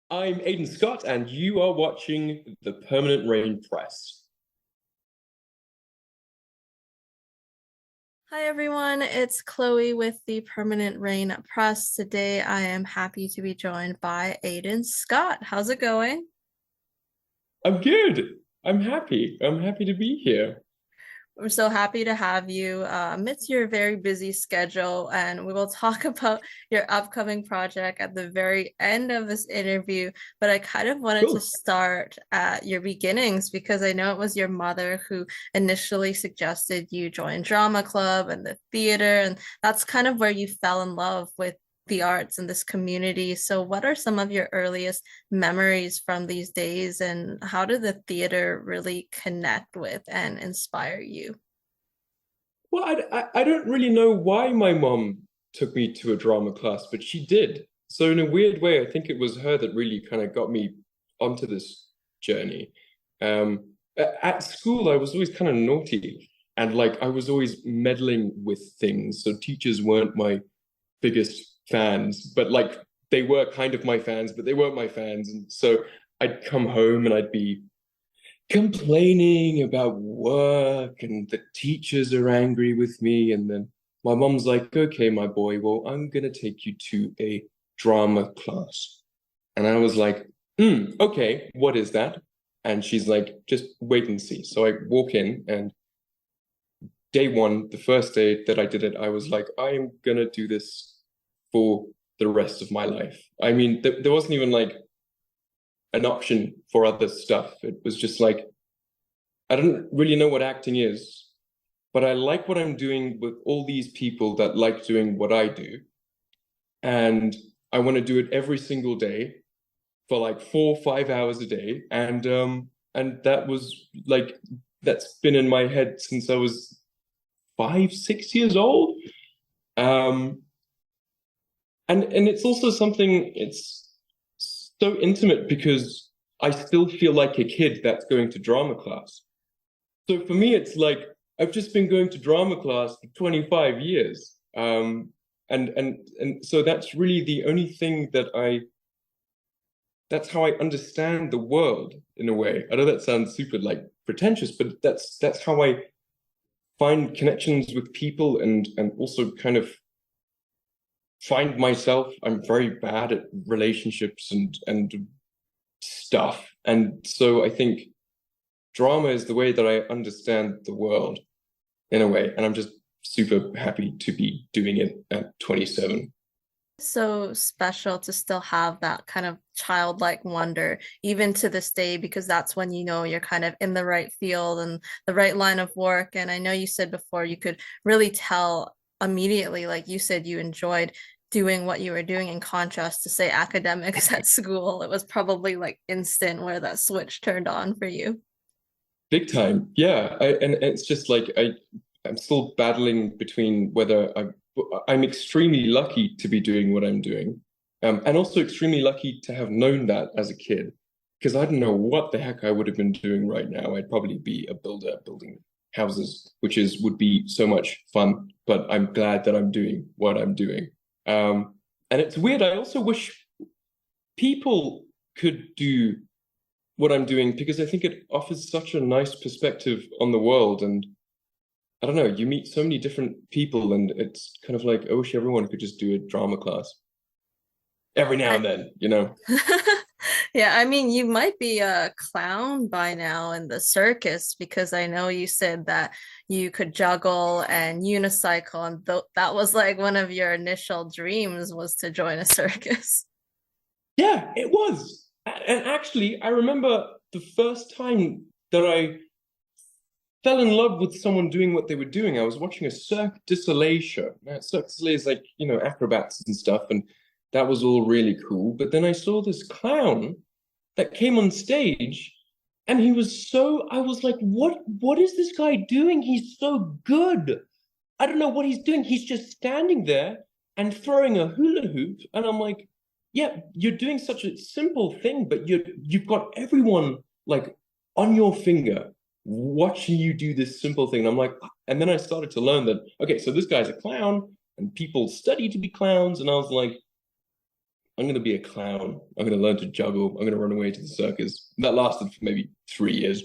I'm Aidan Scott, and you are watching the Permanent Rain Press. Hi everyone, it's Chloe with the Permanent Rain Press. Today I am happy to be joined by Aidan Scott. How's it going? I'm good. I'm happy. I'm happy to be here. We're so happy to have you amidst your very busy schedule, and we will talk about your upcoming project at the very end of this interview. But I kind of wanted to Cool. start at your beginnings because I know it was your mother who initially suggested you join drama club and the theater, and that's kind of where you fell in love with the arts and this community. So, what are some of your earliest memories from these days, and how did the theater really connect with and inspire you? Well, I don't really know why my mom took me to a drama class, but she did. So in a weird way, I think it was her that really kind of got me onto this journey. At school, I was always kind of naughty, and like I was always meddling with things. So teachers weren't my biggest fans, but like they were kind of my fans, but they weren't my fans. And so I'd come home and I'd be complaining about work and the teachers are angry with me. And then my mom's like, okay, my boy, well, I'm gonna take you to a drama class. And I was like, okay, what is that? And she's like, just wait and see. So I walk in and day one, the first day that I did it, I was like, I am gonna do this for the rest of my life. I mean, there wasn't even like an option for other stuff. It was just like, I don't really know what acting is, but I like what I'm doing with all these people that like doing what I do. And I want to do it every single day for like 4 or 5 hours a day. And that was like that's been in my head since I was 5, 6 years old. Um, and it's also something it's so intimate because I still feel like a kid that's going to drama class. So for me, it's like I've just been going to drama class for 25 years. And so that's really the only thing that's how I understand the world in a way. I know that sounds super like pretentious, but that's how I find connections with people and also kind of find myself. I'm very bad at relationships and stuff. And so I think drama is the way that I understand the world in a way. And I'm just super happy to be doing it at 27. So special to still have that kind of childlike wonder, even to this day, because that's when you know you're kind of in the right field and the right line of work. And I know you said before you could really tell immediately, like you said, you enjoyed doing what you were doing in contrast to, say, academics at school. It was probably like instant where that switch turned on for you. Big time. Yeah. And it's just like I'm still battling between whether I'm extremely lucky to be doing what I'm doing. And also extremely lucky to have known that as a kid. Because I don't know what the heck I would have been doing right now. I'd probably be a builder building houses, which is would be so much fun. But I'm glad that I'm doing what I'm doing. And it's weird. I also wish people could do what I'm doing because I think it offers such a nice perspective on the world. And I don't know, you meet so many different people, and it's kind of like, I wish everyone could just do a drama class every now I and then, you know? Yeah, I mean, you might be a clown by now in the circus because I know you said that you could juggle and unicycle, and th that was like one of your initial dreams was to join a circus. Yeah, it was. And actually, I remember the first time that I fell in love with someone doing what they were doing. I was watching a Cirque du Soleil show. Now, Cirque du Soleil is like, acrobats and stuff, and that was all really cool. But then I saw this clown that came on stage, and he was so, I was like, what is this guy doing? He's so good. I don't know what he's doing. He's just standing there and throwing a hula hoop. And I'm like, yeah, you're doing such a simple thing, but you've got everyone like on your finger watching you do this simple thing. And I'm like, and then I started to learn that, okay, so this guy's a clown and people study to be clowns. And I was like, I'm going to be a clown. I'm going to learn to juggle. I'm going to run away to the circus. That lasted for maybe 3 years.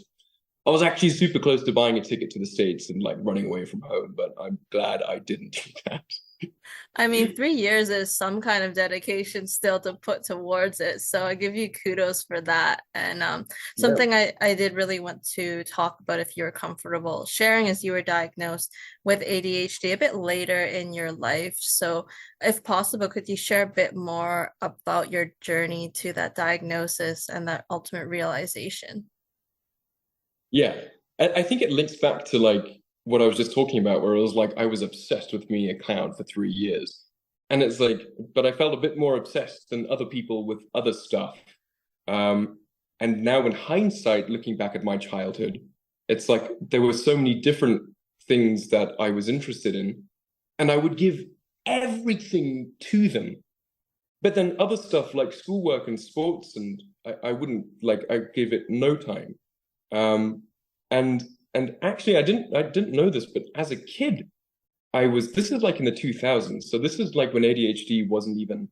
I was actually super close to buying a ticket to the States and like running away from home, but I'm glad I didn't do that. I mean, 3 years is some kind of dedication still to put towards it. So I give you kudos for that. And Yeah. something I did really want to talk about, if you're comfortable sharing, is you were diagnosed with ADHD a bit later in your life. So if possible, could you share a bit more about your journey to that diagnosis and that ultimate realization? Yeah. I think it links back to like what I was just talking about, where it was like I was obsessed with being a clown for 3 years. And it's like, but I felt a bit more obsessed than other people with other stuff. Um, and now in hindsight, looking back at my childhood, it's like there were so many different things that I was interested in, and I would give everything to them. But then other stuff like schoolwork and sports, and I wouldn't like I gave it no time. Um, and and actually I didn't know this, but as a kid, this is like in the 2000s. So this is like when ADHD wasn't even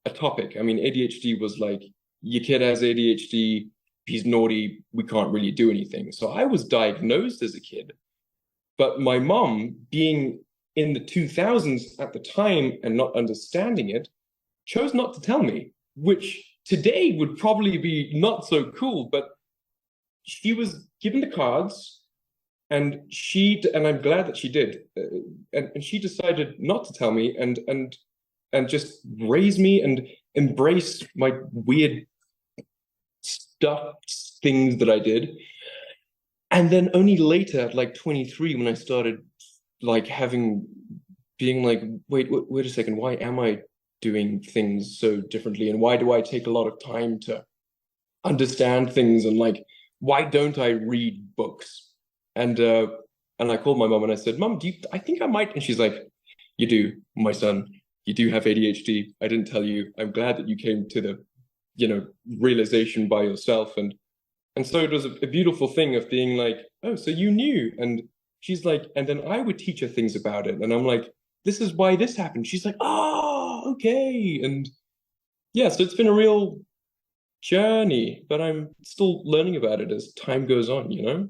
a topic. I mean, ADHD was like your kid has ADHD, he's naughty, we can't really do anything. So I was diagnosed as a kid, but my mom, being in the 2000s at the time and not understanding it, chose not to tell me, which today would probably be not so cool, but she was given the cards and I'm glad that she did, and she decided not to tell me and just raise me and embrace my weird stuff things that I did. And then only later, at like 23, when I started like being like, wait a second, why am I doing things so differently, and why do I take a lot of time to understand things, and like why don't I read books? And uh and I called my mom and I said, Mom, I think I might. And she's like, you do, my son. You do have ADHD. I didn't tell you. I'm glad that you came to the, realization by yourself. And so it was a beautiful thing of being like, oh, so you knew. And she's like, and then I would teach her things about it. And I'm like, this is why this happened. She's like, oh, okay. And yeah, so it's been a real journey, but I'm still learning about it as time goes on, you know?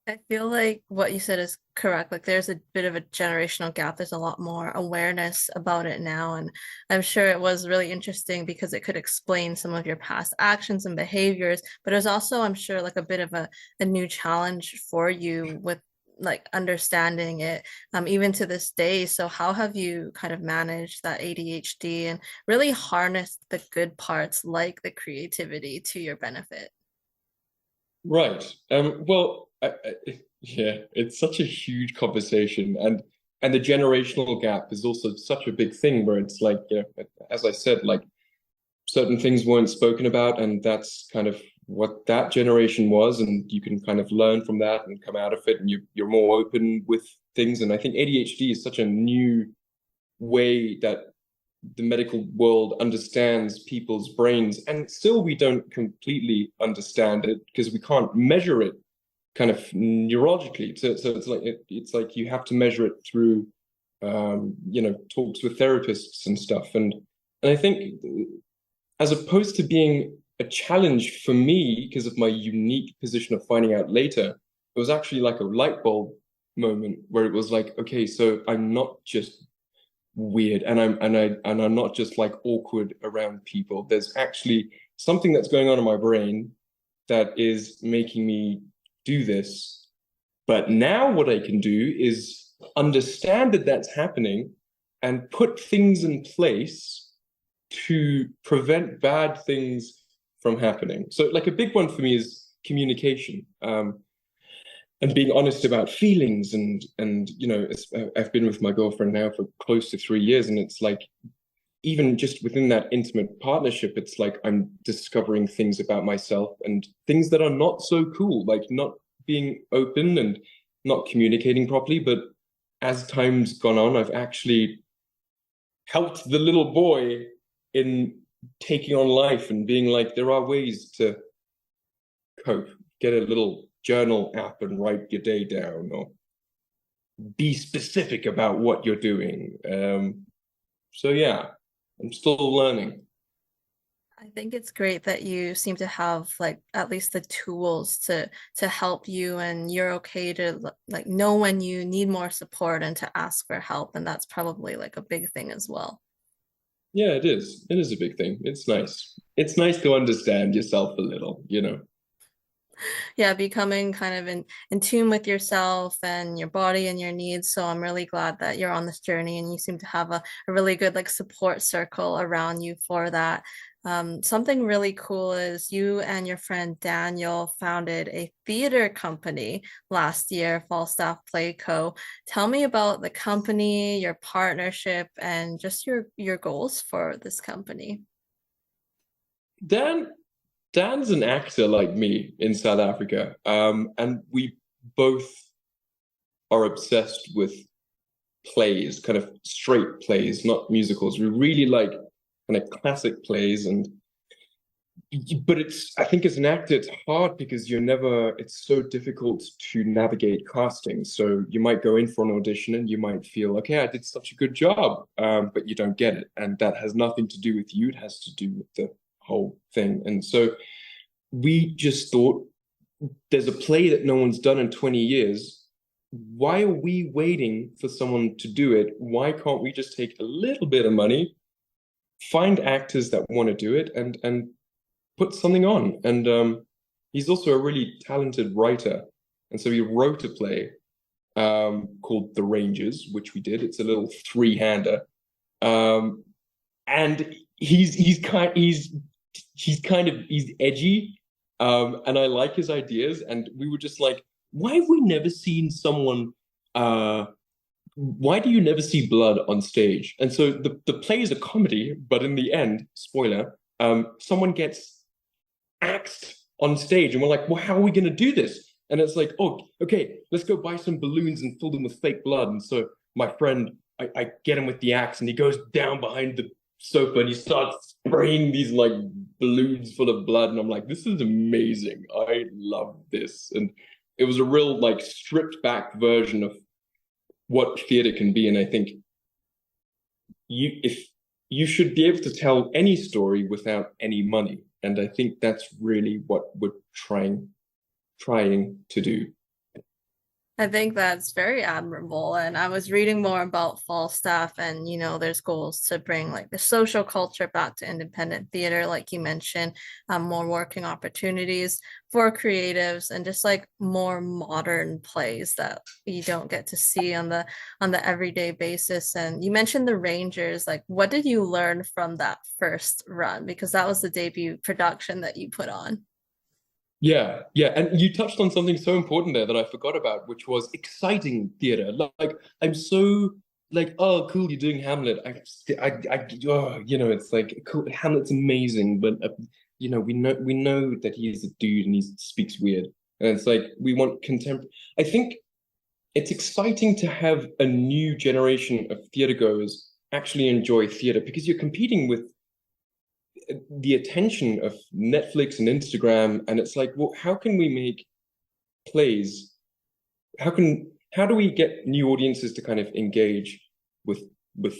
I feel like what you said is correct. Like there's a bit of a generational gap. There's a lot more awareness about it now. And I'm sure it was really interesting because it could explain some of your past actions and behaviors. But it was also, I'm sure, like a bit of a new challenge for you with like understanding it, even to this day. So how have you kind of managed that ADHD and really harnessed the good parts like the creativity to your benefit? Right. Well, yeah, it's such a huge conversation, and the generational gap is also such a big thing where it's like, as I said, like certain things weren't spoken about, and that's kind of what that generation was, and you can kind of learn from that and come out of it, and you're more open with things. And I think ADHD is such a new way that the medical world understands people's brains, and still we don't completely understand it because we can't measure it kind of neurologically. So it's like you have to measure it through talks with therapists and stuff. And I think as opposed to being a challenge for me because of my unique position of finding out later, it was actually like a light bulb moment where it was like, okay, so I'm not just weird and I'm not just like awkward around people. There's actually something that's going on in my brain that is making me do this. But now what I can do is understand that that's happening and put things in place to prevent bad things from happening. So like a big one for me is communication. And being honest about feelings and I've been with my girlfriend now for close to 3 years, and it's like even just within that intimate partnership, it's like I'm discovering things about myself and things that are not so cool, like not being open and not communicating properly. But as time's gone on, I've actually helped the little boy in taking on life and being like, there are ways to cope. Get a little journal app and write your day down, or be specific about what you're doing. So yeah, I'm still learning. I think it's great that you seem to have like at least the tools to help you, and you're okay to like know when you need more support and to ask for help, and that's probably like a big thing as well. Yeah, it is. It is a big thing. It's nice. It's nice to understand yourself a little, you know. Yeah, becoming kind of in tune with yourself and your body and your needs. So I'm really glad that you're on this journey and you seem to have a really good like support circle around you for that. Something really cool is you and your friend Daniel founded a theater company last year, Falstaff Play Co. Tell me about the company, your partnership, and just your goals for this company. Dan Dan's an actor like me in South Africa. And we both are obsessed with plays, kind of straight plays, not musicals. We really like kind of classic plays, and but it's I think as an actor it's hard because it's so difficult to navigate casting. So you might go in for an audition and you might feel, okay, I did such a good job, but you don't get it. And that has nothing to do with you, it has to do with the whole thing. And so we just thought, there's a play that no one's done in 20 years. Why are we waiting for someone to do it? Why can't we just take a little bit of money, find actors that want to do it, and put something on? And he's also a really talented writer. And so he wrote a play called The Rangers, which we did. It's a little three-hander. And he's edgy, and I like his ideas. And we were just like, why have we never seen someone? Why do you never see blood on stage? And so the play is a comedy, but in the end, spoiler, someone gets axed on stage, and we're like, well, how are we going to do this? And it's like, oh, okay, let's go buy some balloons and fill them with fake blood. And so my friend, I get him with the axe, and he goes down behind the sofa and he starts spraying these like balloons full of blood. And I'm like, this is amazing. I love this. And it was a real like stripped back version of what theater can be. And I think if you should be able to tell any story without any money. And I think that's really what we're trying to do. I think that's very admirable. And I was reading more about Falstaff, and there's goals to bring like the social culture back to independent theater, like you mentioned, more working opportunities for creatives, and just like more modern plays that you don't get to see on the everyday basis. And you mentioned the Rangers. Like, what did you learn from that first run? Because that was the debut production that you put on. Yeah, yeah, and you touched on something so important there that I forgot about, which was exciting theater. Like, I'm so like, oh, cool, you're doing Hamlet. Oh, it's like, cool, Hamlet's amazing, but we know that he's a dude and he speaks weird, and it's like we want contemporary. I think it's exciting to have a new generation of theater goers actually enjoy theater because you're competing with the attention of Netflix and Instagram, and it's like, well, how can we make plays? How do we get new audiences to kind of engage with with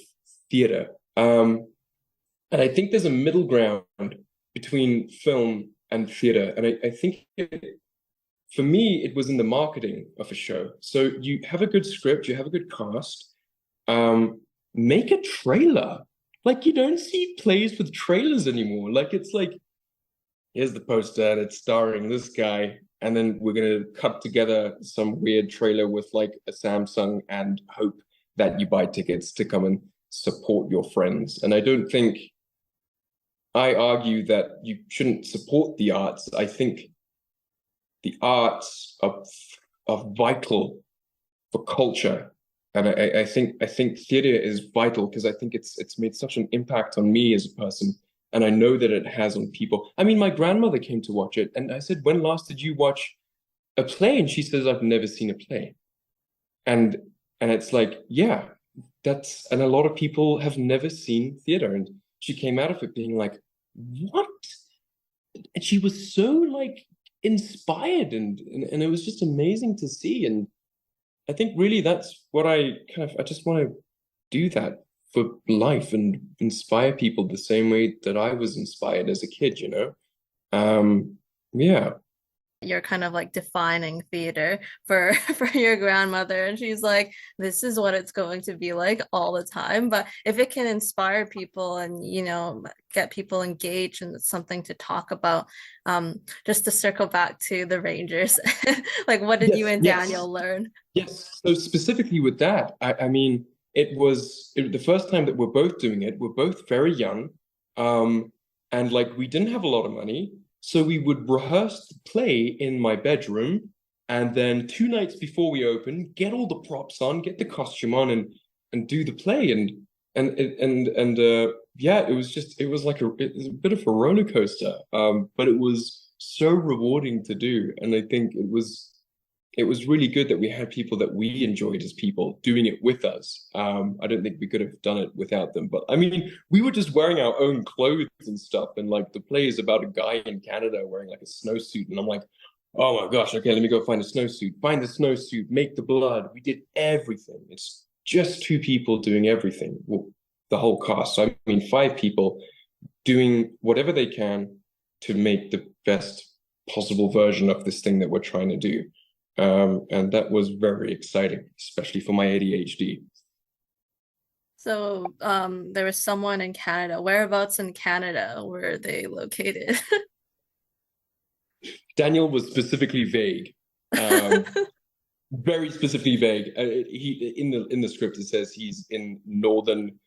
theater? And I think there's a middle ground between film and theater, and I think for me it was in the marketing of a show. So you have a good script, you have a good cast, make a trailer. Like you don't see plays with trailers anymore. Like it's like, here's the poster and it's starring this guy, and then we're gonna cut together some weird trailer with like a Samsung and hope that you buy tickets to come and support your friends. And I argue that you shouldn't support the arts. I think the arts are vital for culture. And I think theater is vital because I think it's made such an impact on me as a person, and I know that it has on people. I mean, my grandmother came to watch it, and I said, "When last did you watch a play?" And she says, "I've never seen a play." And and it's like, yeah, and a lot of people have never seen theater. And she came out of it being like, "What?" And she was so like inspired, and it was just amazing to see. And I think really that's what I just want to do that for life and inspire people the same way that I was inspired as a kid, you know? Yeah. You're kind of like defining theater for for your grandmother, and she's like, this is what it's going to be like all the time. But if it can inspire people and get people engaged and it's something to talk about, just to circle back to the Rangers, like what did you Yes, and yes, Daniel learn? yes. So specifically with that, I mean, the first time that we're both doing it. We're both very young, and like we didn't have a lot of money, so we would rehearse the play in my bedroom, and then 2 nights before we open, get all the props on, get the costume on, and do the play, and yeah, it was like it was a bit of a roller coaster, but it was so rewarding to do, and I think it was really good that we had people that we enjoyed as people doing it with us. I don't think we could have done it without them. But I mean, we were just wearing our own clothes and stuff. And like the play is about a guy in Canada wearing like a snowsuit. And I'm like, oh my gosh, okay, let me go find a snowsuit. Find the snowsuit, make the blood. We did everything. It's just two people doing everything. Well, the whole cast. So I mean, five people doing whatever they can to make the best possible version of this thing that we're trying to do. And that was very exciting, especially for my ADHD. So, there was someone in Canada. Whereabouts in Canada were they located? Daniel was specifically vague, um, very specifically vague. He in the script it says he's in northern,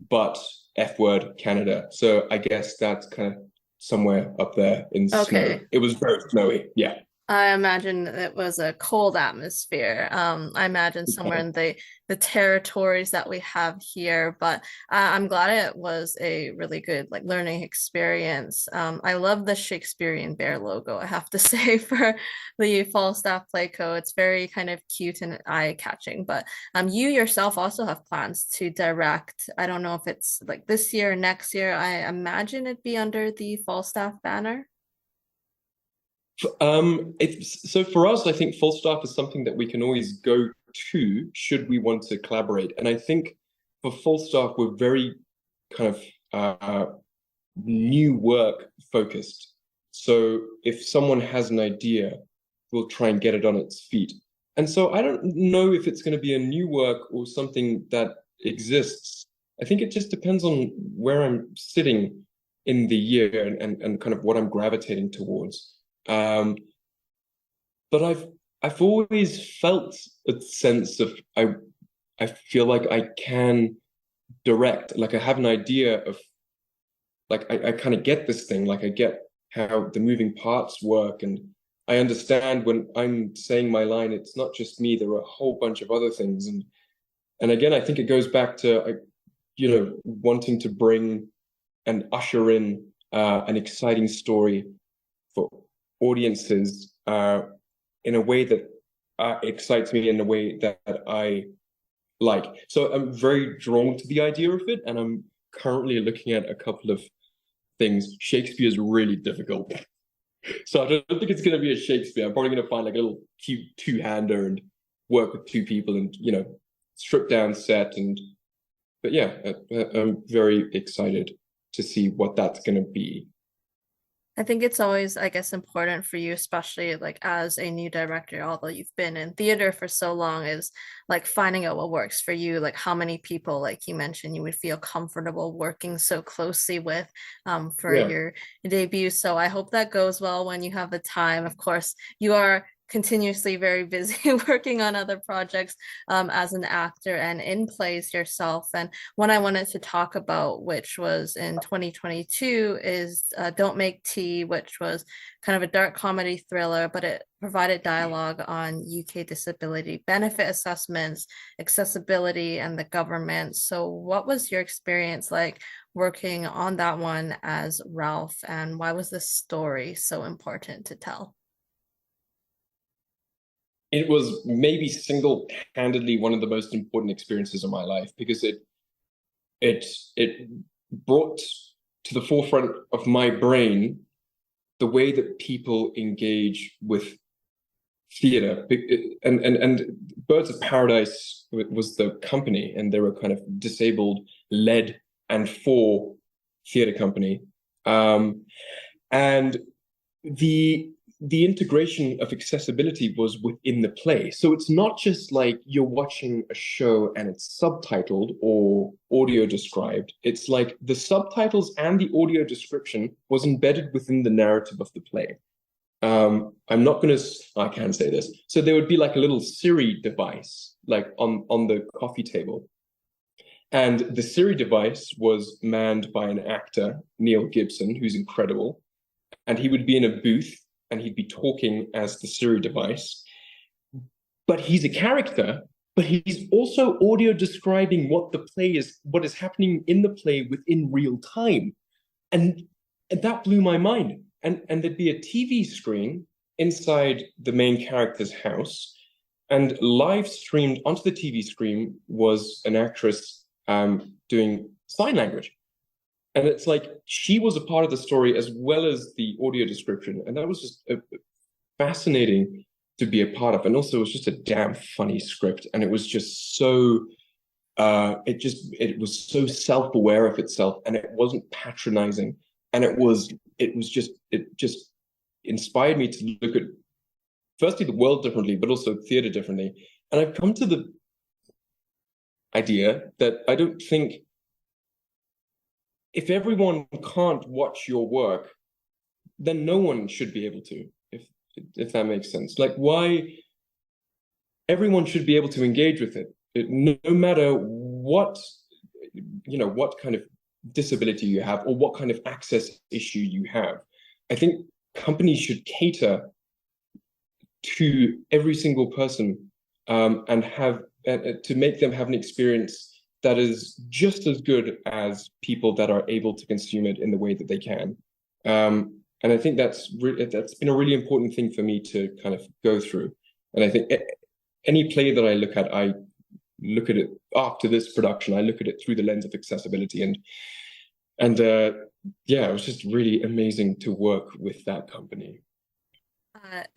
but F word Canada. So I guess that's kind of somewhere up there in snow. Okay. It was very snowy. Yeah. I imagine it was a cold atmosphere. I imagine somewhere in the territories that we have here, but I'm glad it was a really good like learning experience. I love the Shakespearean bear logo, I have to say, for the Falstaff Play Co. It's very kind of cute and eye-catching. But you yourself also have plans to direct. I don't know if it's like this year or next year. I imagine it'd be under the Falstaff banner. It's so for us, I think full staff is something that we can always go to should we want to collaborate. And I think for full staff, we're very kind of new work focused. So if someone has an idea, we'll try and get it on its feet. And so I don't know if it's going to be a new work or something that exists. I think it just depends on where I'm sitting in the year and kind of what I'm gravitating towards. Um, but I've always felt a sense of I feel like I can direct, like I have an idea of like I kind of get this thing, like I get how the moving parts work, and I understand when I'm saying my line, it's not just me, there are a whole bunch of other things. And again, I think it goes back to wanting to bring and usher in an exciting story for audiences in a way that excites me in a way that I like. So I'm very drawn to the idea of it, and I'm currently looking at a couple of things. Shakespeare is really difficult, so I don't think it's going to be a Shakespeare. I'm probably going to find like a little cute two-hander and work with two people and strip down set and. But yeah, I'm very excited to see what that's going to be. I think it's always, I guess, important for you, especially like as a new director, although you've been in theater for so long, is like finding out what works for you, like how many people, like you mentioned, you would feel comfortable working so closely with for Yeah. your debut. So I hope that goes well when you have the time. Of course, you are continuously very busy working on other projects as an actor and in plays yourself. And one I wanted to talk about, which was in 2022, is Don't Make Tea, which was kind of a dark comedy thriller, but it provided dialogue on UK disability benefit assessments, accessibility, and the government. So, what was your experience like working on that one as Ralph, and why was this story so important to tell? It was maybe single-handedly one of the most important experiences of my life because it brought to the forefront of my brain the way that people engage with theater. And Birds of Paradise was the company, and they were kind of disabled led and for theater company. And the integration of accessibility was within the play. So it's not just like you're watching a show and it's subtitled or audio described. It's like the subtitles and the audio description was embedded within the narrative of the play. I'm not gonna, I can say this. So there would be like a little Siri device, like on the coffee table. And the Siri device was manned by an actor, Neil Gibson, who's incredible. And he would be in a booth and he'd be talking as the Siri device. But he's a character, but he's also audio describing what the play is, what is happening in the play within real time. And that blew my mind. And there'd be a TV screen inside the main character's house, and live streamed onto the TV screen was an actress doing sign language. And it's like she was a part of the story as well as the audio description. And that was just fascinating to be a part of. And also, it was just a damn funny script. And it was just so, it was so self-aware of itself, and it wasn't patronizing. And it just inspired me to look at, firstly, the world differently, but also theater differently. And I've come to the idea that I don't think, if everyone can't watch your work, then no one should be able to, if that makes sense. Like, why everyone should be able to engage with it, no matter what, what kind of disability you have or what kind of access issue you have. I think companies should cater to every single person, and have to make them have an experience that is just as good as people that are able to consume it in the way that they can. And I think that's been a really important thing for me to kind of go through. And I think any play that I look at it after this production. I look at it through the lens of accessibility, and yeah, it was just really amazing to work with that company.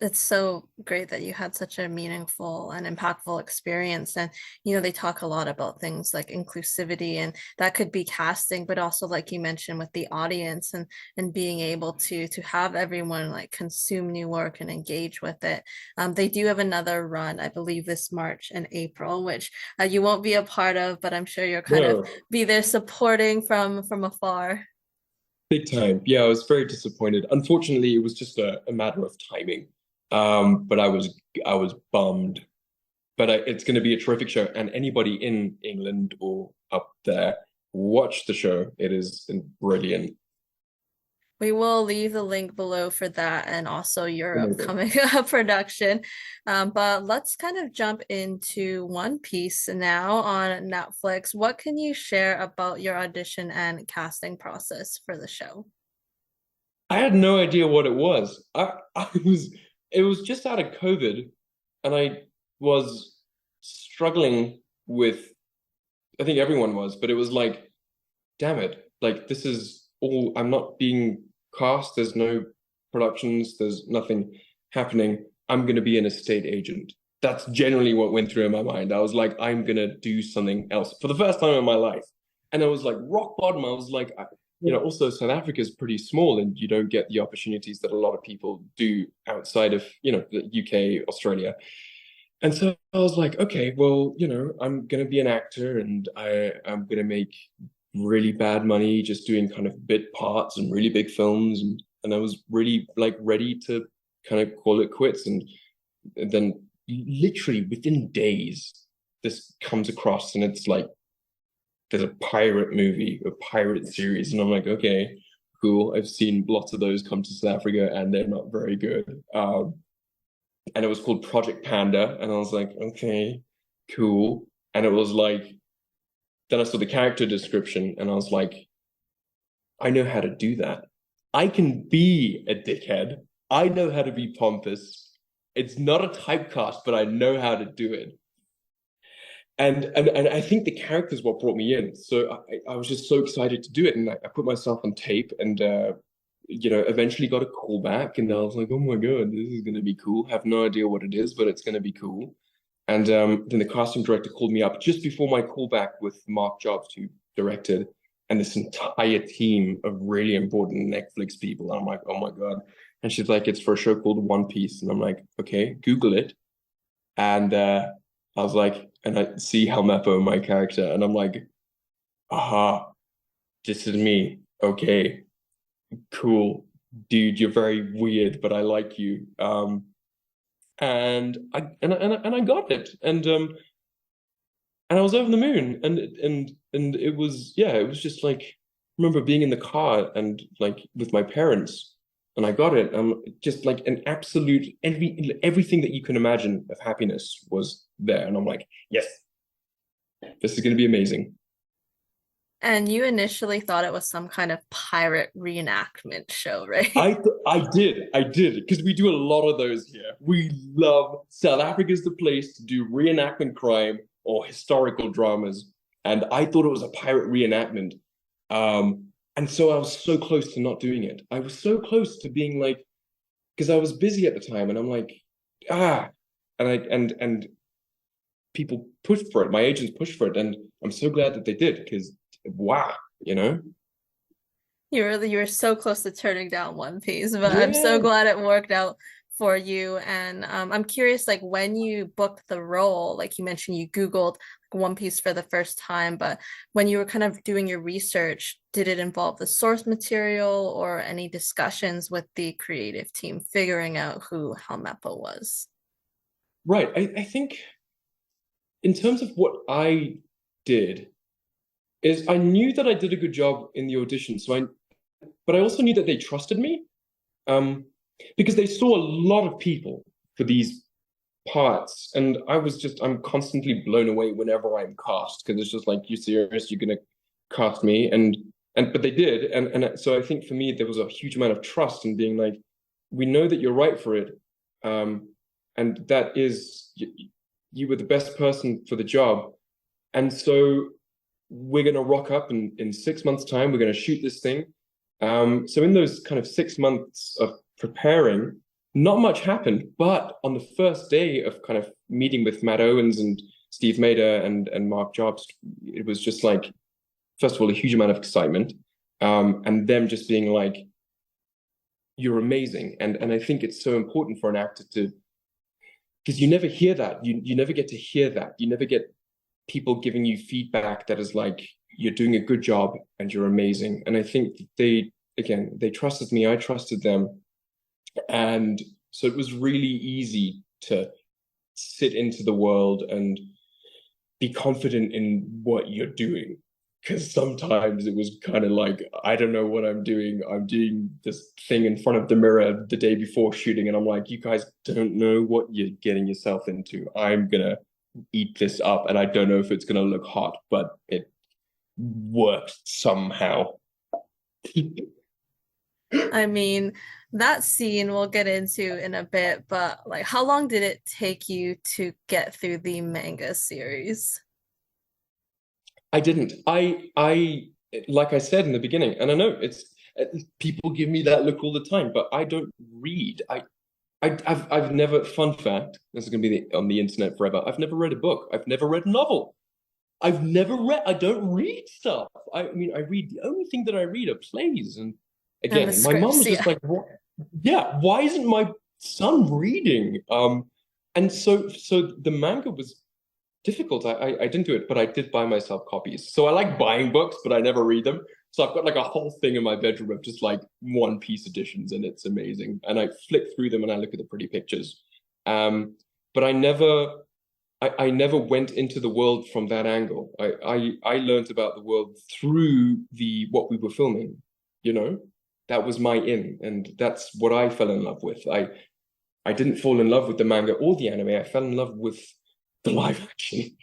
It's so great that you had such a meaningful and impactful experience. And, they talk a lot about things like inclusivity, and that could be casting, but also like you mentioned with the audience and being able to have everyone like consume new work and engage with it. They do have another run, I believe, this March and April, which you won't be a part of, but I'm sure you'll kind of No, be there supporting from afar. big time. Yeah, I was very disappointed. Unfortunately, it was just a matter of timing. But I was bummed. But it's going to be a terrific show, and anybody in England or up there, watch the show. It is brilliant. We will leave the link below for that and also your Amazing. upcoming production. But let's kind of jump into One Piece now on Netflix. What can you share about your audition and casting process for the show? I had no idea what it was. It was just out of COVID, and I was struggling with, I think everyone was, but it was like, damn it, like this is all, I'm not being cast, there's no productions, there's nothing happening. I'm gonna be an estate agent. That's generally what went through in my mind. I was like, I'm gonna do something else for the first time in my life. And I was like, rock bottom. I was like, also South Africa is pretty small, and you don't get the opportunities that a lot of people do outside of, the UK, Australia. And so I was like, okay, well, I'm gonna be an actor, and I'm gonna make really bad money just doing kind of bit parts and really big films, and I was really like ready to kind of call it quits. And then literally within days, this comes across, and it's like there's a pirate movie, a pirate series, and I'm like, okay, cool. I've seen lots of those come to South Africa, and they're not very good. And it was called Project Panda, and I was like, okay, cool. And it was like, then I saw the character description, and I was like, I know how to do that. I can be a dickhead. I know how to be pompous. It's not a typecast, but I know how to do it. And I think the character is what brought me in. So I was just so excited to do it, and I put myself on tape, and eventually got a call back, and I was like, oh my God, this is gonna be cool. Have no idea what it is, but it's gonna be cool. And then the casting director called me up just before my callback with Mark Jobs, who directed, and this entire team of really important Netflix people. And I'm like, oh my God. And she's like, it's for a show called One Piece. And I'm like, okay, Google it. And I was like, and I see Helmeppo, my character, and I'm like, aha, this is me. Okay, cool. Dude, you're very weird, but I like you. And I got it. And I was over the moon. And it was, yeah, it was just like, I remember being in the car and like with my parents, and I got it. Just like an absolute everything that you can imagine of happiness was there. And I'm like, yes, this is gonna be amazing. And you initially thought it was some kind of pirate reenactment show, right? I did, because we do a lot of those here. We love South Africa's the place to do reenactment crime or historical dramas, and I thought it was a pirate reenactment. And so I was so close to not doing it. I was so close to being like, because I was busy at the time, and I'm like, ah, and people pushed for it. My agents pushed for it, and I'm so glad that they did because wow, you know? You were so close to turning down One Piece, but I'm so Yeah. glad it worked out for you. And I'm curious, like when you booked the role, like you mentioned, you Googled like, One Piece for the first time, but when you were kind of doing your research, did it involve the source material or any discussions with the creative team figuring out who Helmeppo was? Right. I think in terms of what I did is I knew that I did a good job in the audition. But I also knew that they trusted me, um, because they saw a lot of people for these parts, and I'm constantly blown away whenever I'm cast because it's just like, you serious? You're gonna cast me? But they did, and so I think for me there was a huge amount of trust in being like, we know that you're right for it, um, and that is you were the best person for the job, and so we're gonna rock up in 6 months' time. We're gonna shoot this thing. So in those kind of 6 months of preparing, not much happened. But on the first day of kind of meeting with Matt Owens and Steve Mader and Mark Jobs, it was just like, first of all, a huge amount of excitement, and them just being like, "You're amazing," and I think it's so important for an actor to, because you never hear that. You never get to hear that. You never get people giving you feedback that is like, you're doing a good job and you're amazing. And I think they trusted me, I trusted them. And so it was really easy to sit into the world and be confident in what you're doing. Because sometimes it was kind of like, I don't know what I'm doing. I'm doing this thing in front of the mirror the day before shooting, and I'm like, you guys don't know what you're getting yourself into. I'm gonna eat this up, and I don't know if it's gonna look hot, but it worked somehow. I mean, that scene we'll get into in a bit, but like how long did it take you to get through the manga series? I didn't. Like I said in the beginning, and I know people give me that look all the time, but I don't read. I've never. Fun fact: this is gonna be on the internet forever. I've never read a book. I've never read a novel. I've never read. I don't read stuff. I mean, I read. The only thing that I read are plays. And And the again, my mom scripts, was just yeah. like, "What? Yeah, why isn't my son reading?" And so the manga was difficult. I didn't do it, but I did buy myself copies. So I like buying books, but I never read them. So I've got like a whole thing in my bedroom of just like One Piece editions, and it's amazing. And I flick through them and I look at the pretty pictures. But I never went into the world from that angle. I learned about the world through the what we were filming, you know? That was my in, and that's what I fell in love with. I didn't fall in love with the manga or the anime. I fell in love with the live action.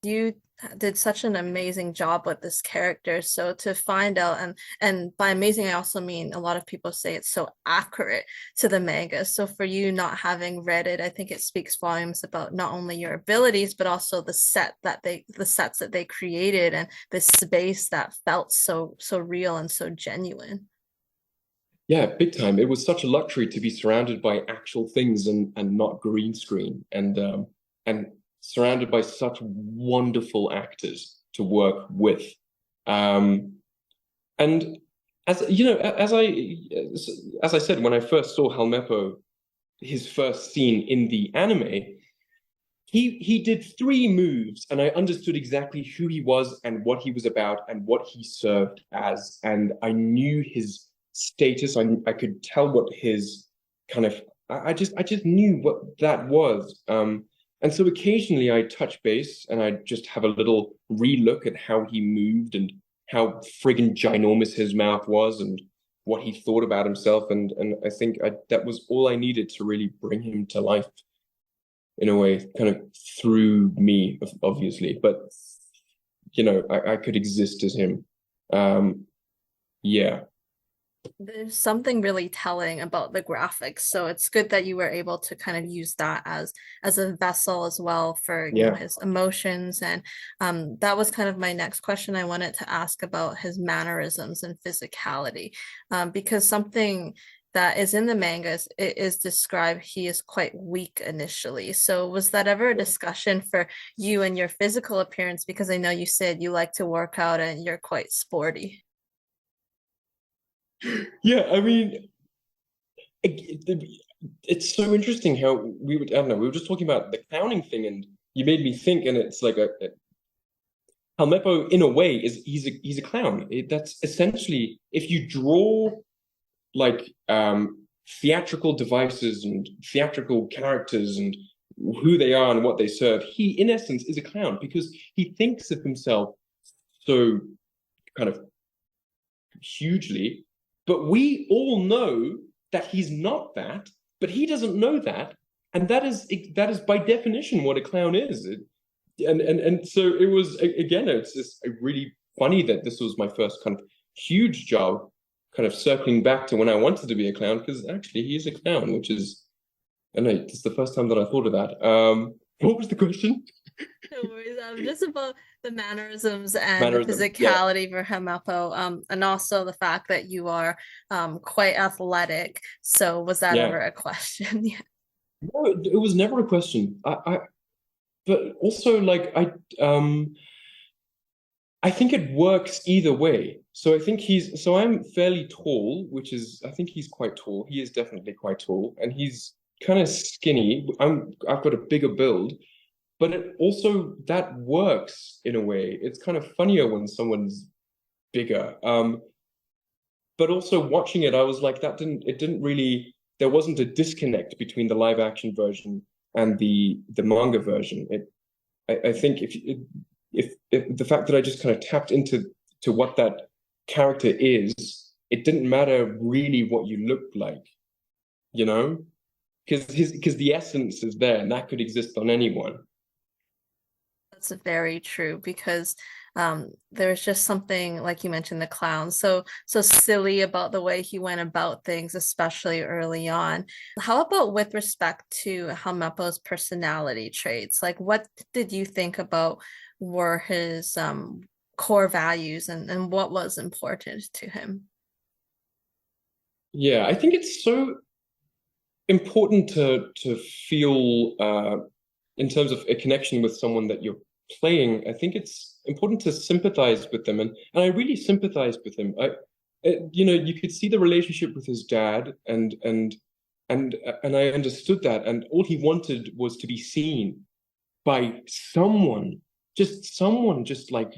You did such an amazing job with this character. So to find out and by amazing I also mean a lot of people say it's so accurate to the manga. So for you not having read it, I think it speaks volumes about not only your abilities but also the sets that they created and the space that felt so real and so genuine. Yeah, big time. It was such a luxury to be surrounded by actual things and not green screen, and surrounded by such wonderful actors to work with. Um, and as you know, as I said, when I first saw Helmeppo, his first scene in the anime, he did three moves, and I understood exactly who he was and what he was about and what he served as, and I knew his status. I could tell what his kind of I just knew what that was. And so occasionally I touch base and I just have a little relook at how he moved and how friggin' ginormous his mouth was and what he thought about himself. And I think that was all I needed to really bring him to life in a way, kind of through me, obviously. But I could exist as him. Yeah. There's something really telling about the graphics, so it's good that you were able to kind of use that as a vessel as well for, Yeah. his emotions. And that was kind of my next question. I wanted to ask about his mannerisms and physicality, because something that is in the mangas, it is described he is quite weak initially. So was that ever a discussion for you and your physical appearance? Because I know you said you like to work out and you're quite sporty. Yeah, I mean, it's so interesting how I don't know, we were just talking about the clowning thing, and you made me think, and it's like Helmeppo, in a way, he's a clown. That's essentially, if you draw like theatrical devices and theatrical characters and who they are and what they serve, he in essence is a clown because he thinks of himself so kind of hugely, but we all know that he's not that, but he doesn't know that, and that is by definition what a clown is. And so it was, again, it's just really funny that this was my first kind of huge job, kind of circling back to when I wanted to be a clown, because actually he is a clown, which is, I don't know, it's the first time that I thought of that. What was the question? No worries. Just about the mannerisms and the Mannerism. Yeah, physicality for Helmeppo, and also the fact that you are quite athletic. So was that yeah. ever a question? Yeah. No, it was never a question. But also like I think it works either way. So I'm fairly tall, which is, I think he's quite tall. He is definitely quite tall, and he's kind of skinny. I've got a bigger build, but it also that works in a way. It's kind of funnier when someone's bigger. But also watching it, I was like, it didn't really, there wasn't a disconnect between the live action version and the manga version. I think if the fact that I just kind of tapped into what that character is, it didn't matter really what you looked like, you know, because the essence is there, and that could exist on anyone. That's very true because there's just something like you mentioned the clown so silly about the way he went about things, especially early on. How about with respect to Helmeppo's personality traits? Like, what did you think about were his core values and what was important to him? Yeah, I think it's so important to feel in terms of a connection with someone that you're playing. I think it's important to sympathize with them, and I really sympathized with him. You could see the relationship with his dad, and I understood that, and all he wanted was to be seen by someone, just like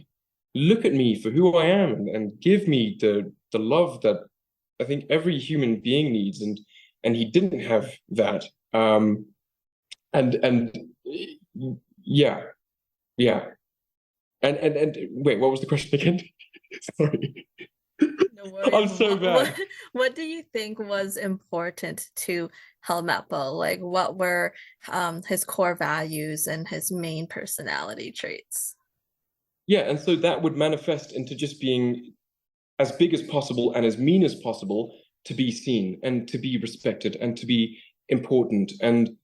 look at me for who I am and give me the love that I think every human being needs, and he didn't have that. And yeah, yeah. And wait, what was the question again? Sorry. No worries. I'm so bad. What do you think was important to Helmeppo? Like, what were his core values and his main personality traits? Yeah, and so that would manifest into just being as big as possible and as mean as possible to be seen and to be respected and to be important. And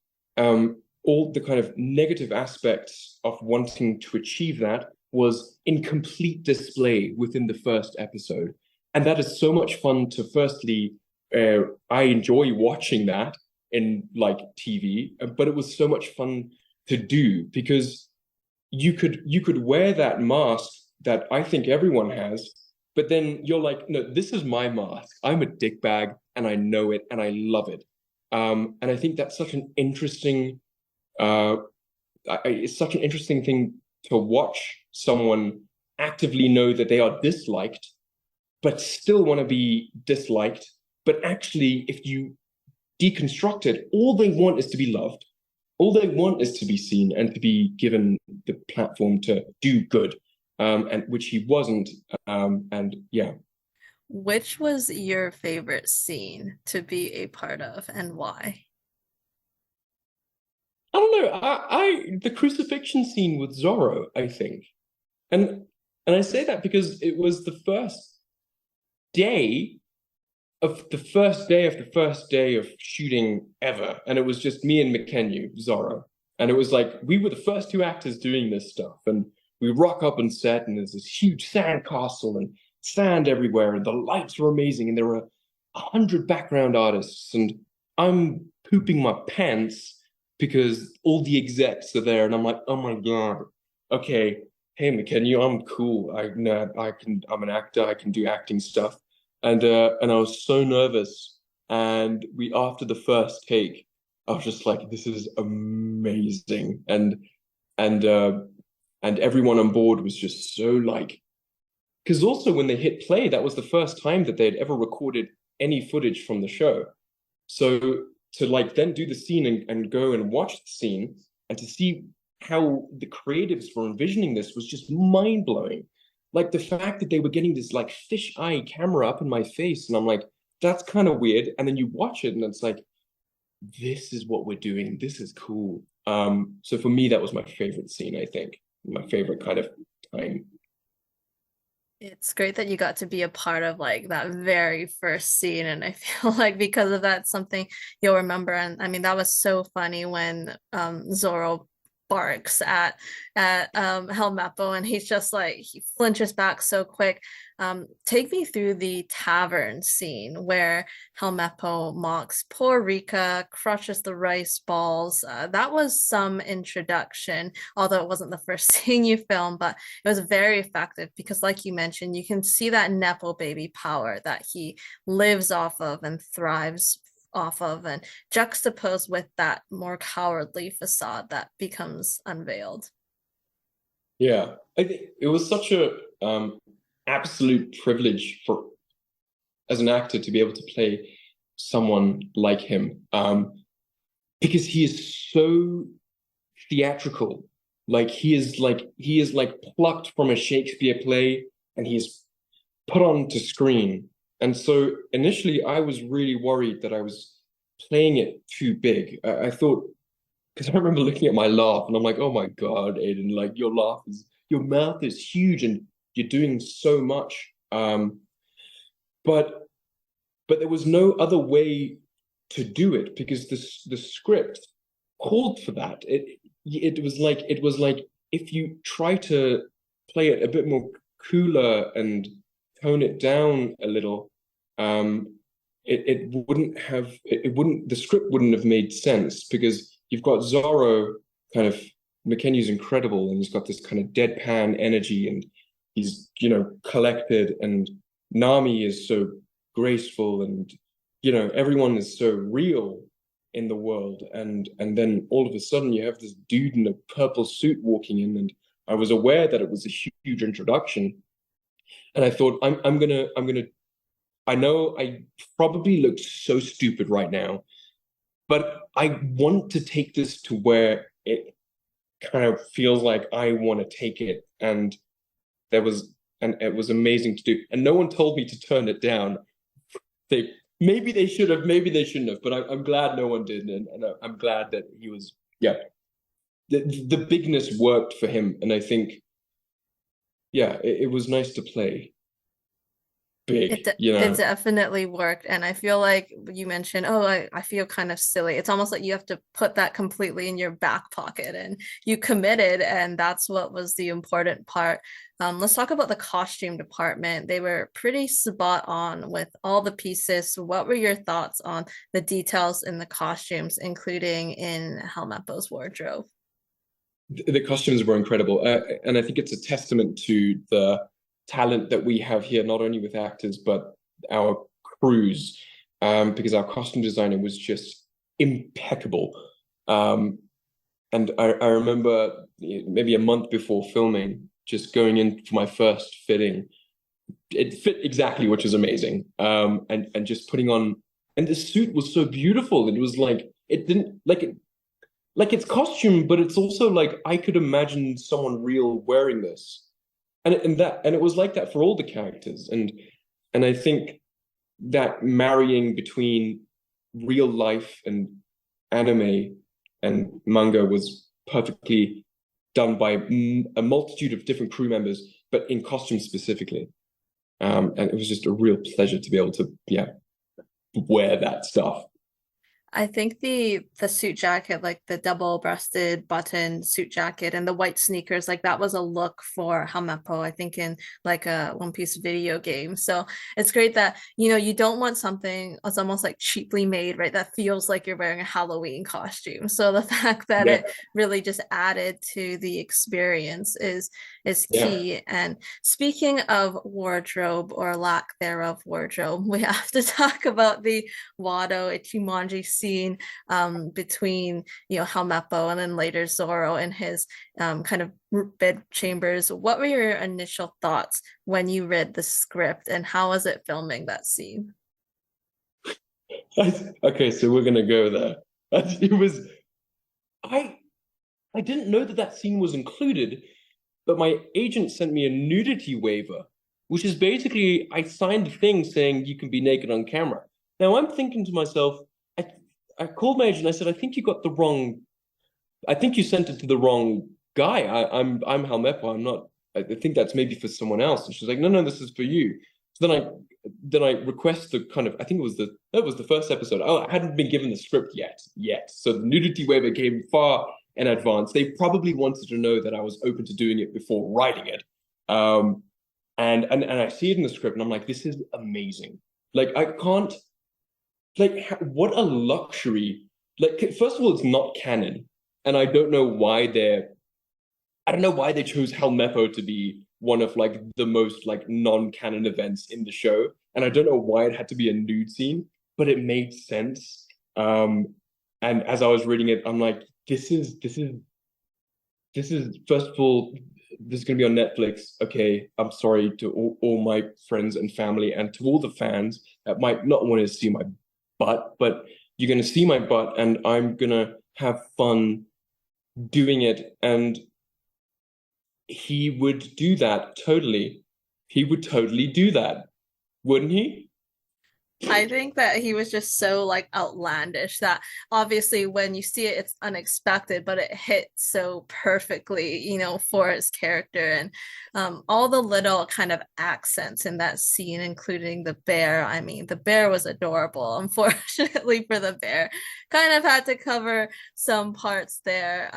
all the kind of negative aspects of wanting to achieve that was in complete display within the first episode. And that is so much fun to firstly I enjoy watching that in like TV, but it was so much fun to do because you could wear that mask that I think everyone has, but then you're like, no, this is my mask. I'm a dickbag and I know it and I love it. And I think that's such an interesting uh it's such an interesting thing to watch someone actively know that they are disliked, but still want to be disliked. But actually, if you deconstruct it, all they want is to be loved. All they want is to be seen and to be given the platform to do good, and which he wasn't. And yeah, Which was your favorite scene to be a part of and why? I don't know. I the crucifixion scene with Zorro, I think, and and I say that because it was day the first day of shooting ever. And it was just me and McKenyu, Zorro. And it was like, we were the first two actors doing this stuff. And we rock up on set, and there's this huge sand castle and sand everywhere. And the lights were amazing. And there were 100 background artists. And I'm pooping my pants because all the execs are there. And I'm like, oh my God, okay. Hey, McKenyu, I'm cool. I'm an actor. I can do acting stuff, and I was so nervous. And we after the first take, I was just like, this is amazing. And and everyone on board was just so like, because also when they hit play, that was the first time that they had ever recorded any footage from the show. So to like then do the scene and go and watch the scene and to see how the creatives were envisioning this was just mind blowing. Like the fact that they were getting this like fish eye camera up in my face, and I'm like, that's kind of weird. And then you watch it, and it's like, this is what we're doing. This is cool. So for me, that was my favorite scene. I think my favorite kind of time. It's great that you got to be a part of like that very first scene, and I feel like because of that, something you'll remember. And I mean, that was so funny when Zorro barks at Helmeppo, and he's just like he flinches back so quick. Take me through the tavern scene where Helmeppo mocks poor Rika, crushes the rice balls. That was some introduction, although it wasn't the first scene you filmed, but it was very effective because, like you mentioned, you can see that Nepo baby power that he lives off of and thrives off of, and juxtaposed with that more cowardly facade that becomes unveiled. Yeah, I think it was such a absolute privilege for as an actor to be able to play someone like him, because he is so theatrical. He is like plucked from a Shakespeare play and he's put onto screen. And so initially, I was really worried that I was playing it too big. I thought, because I remember looking at my laugh and I'm like, oh my God, Aidan, like your mouth is huge and you're doing so much. But but there was no other way to do it because the script called for that. It was like if you try to play it a bit more cooler and tone it down a little, it wouldn't have it wouldn't the script wouldn't have made sense because you've got Zorro kind of McKenny's incredible and he's got this kind of deadpan energy and he's collected, and Nami is so graceful, and everyone is so real in the world, and then all of a sudden you have this dude in a purple suit walking in, and I was aware that it was a huge introduction, and I thought I'm gonna I know I probably look so stupid right now, but I want to take this to where it kind of feels like I want to take it, there was and it was amazing to do, and no one told me to turn it down. They maybe they should have, maybe they shouldn't have, but I'm glad no one did, and I'm glad that he was, yeah, the bigness worked for him, and I think, yeah, it was nice to play. big, It definitely worked. And I feel like you mentioned, oh, I feel kind of silly. It's almost like you have to put that completely in your back pocket and you committed, and that's what was the important part. Let's talk about the costume department. They were pretty spot on with all the pieces. So what were your thoughts on the details in the costumes, including in Helmeppo's wardrobe? The costumes were incredible, and I think it's a testament to the talent that we have here, not only with actors but our crews, because our costume designer was just impeccable. Um, and I remember maybe a month before filming, just going in for my first fitting. It fit exactly, which was amazing. And just putting on, and the suit was so beautiful. It was like it didn't like it like it's costume, but it's also like I could imagine someone real wearing this, and it was like that for all the characters, and I think that marrying between real life and anime and manga was perfectly done by a multitude of different crew members, but in costume specifically. And it was just a real pleasure to be able to, yeah, wear that stuff. I think the suit jacket, like the double-breasted button suit jacket and the white sneakers, like that was a look for Helmeppo, I think in like a One Piece video game. So it's great that, you don't want something that's almost like cheaply made, right? That feels like you're wearing a Halloween costume. So the fact that Yeah, it really just added to the experience is yeah. key. And speaking of wardrobe or lack thereof wardrobe, we have to talk about the Wado Ichimonji scene between Helmeppo and then later Zoro in his kind of bed chambers. What were your initial thoughts when you read the script, and how was it filming that scene? Okay, so we're gonna go there. It was I I didn't know that that scene was included, but my agent sent me a nudity waiver, which is basically I signed a thing saying you can be naked on camera. Now I'm thinking to myself, I I called my agent. I said, I think you got the wrong. I think you sent it to the wrong guy. I'm Helmeppo. I'm not. I think that's maybe for someone else. And she's like, no, no, this is for you. So then I request the kind of. I think that was the first episode. Oh, I hadn't been given the script yet. So the nudity waiver came far in advance. They probably wanted to know that I was open to doing it before writing it. Um, and I see it in the script, and I'm like, this is amazing. Like I can't like what a luxury. Like first of all, it's not canon, and I don't know why they chose Helmeppo to be one of like the most like non-canon events in the show, and I don't know why it had to be a nude scene, but it made sense. And as I was reading it, I'm like, this is first of all, this is going to be on Netflix. Okay, I'm sorry to all my friends and family and to all the fans that might not want to see my butt, but you're going to see my butt and I'm going to have fun doing it. And he would do that totally. He would totally do that, wouldn't he? I think that he was just so like outlandish that obviously when you see it, it's unexpected, but it hit so perfectly, for his character and all the little kind of accents in that scene, including the bear. I mean, the bear was adorable. Unfortunately for the bear, kind of had to cover some parts there.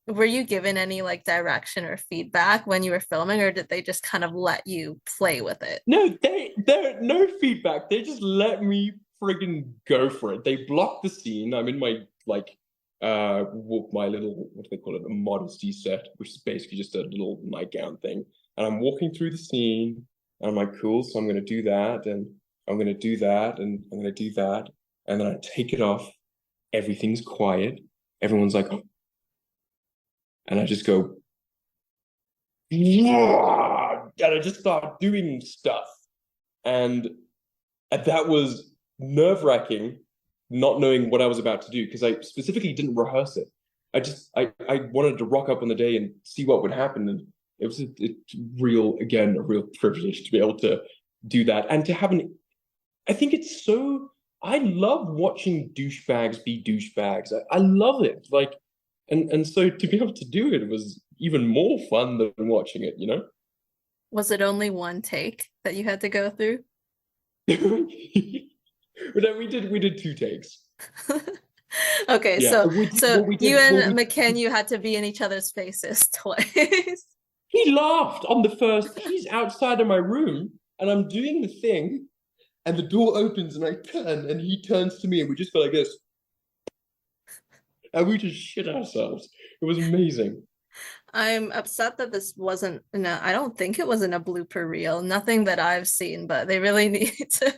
Were you given any like direction or feedback when you were filming, or did they just kind of let you play with it? No, there no feedback. They just let me friggin' go for it. They blocked the scene. I'm in my like my little what do they call it? A modesty set, which is basically just a little nightgown thing. And I'm walking through the scene and I'm like, cool, so I'm gonna do that and I'm gonna do that and I'm gonna do that. And then I take it off. Everything's quiet. Everyone's like, oh. And I just go, yeah, and I just start doing stuff. And that was nerve-wracking, not knowing what I was about to do, because I specifically didn't rehearse it. I wanted to rock up on the day and see what would happen. And it was a real privilege to be able to do that. And to have I think it's so, I love watching douchebags be douchebags. I love it. Like, and so to be able to do it was even more fun than watching it, you know? Was it only one take that you had to go through? But then we did two takes. Okay, Yeah, so we did, so what we you did, what and we McKen, you had to be in each other's faces twice. he laughed on the first. He's outside of my room, and I'm doing the thing, and the door opens, and I turn, and he turns to me, and we just go like this, and we just shit ourselves. It was amazing. I'm upset that this wasn't in a, I don't think it was in a blooper reel, nothing that I've seen, but they really need to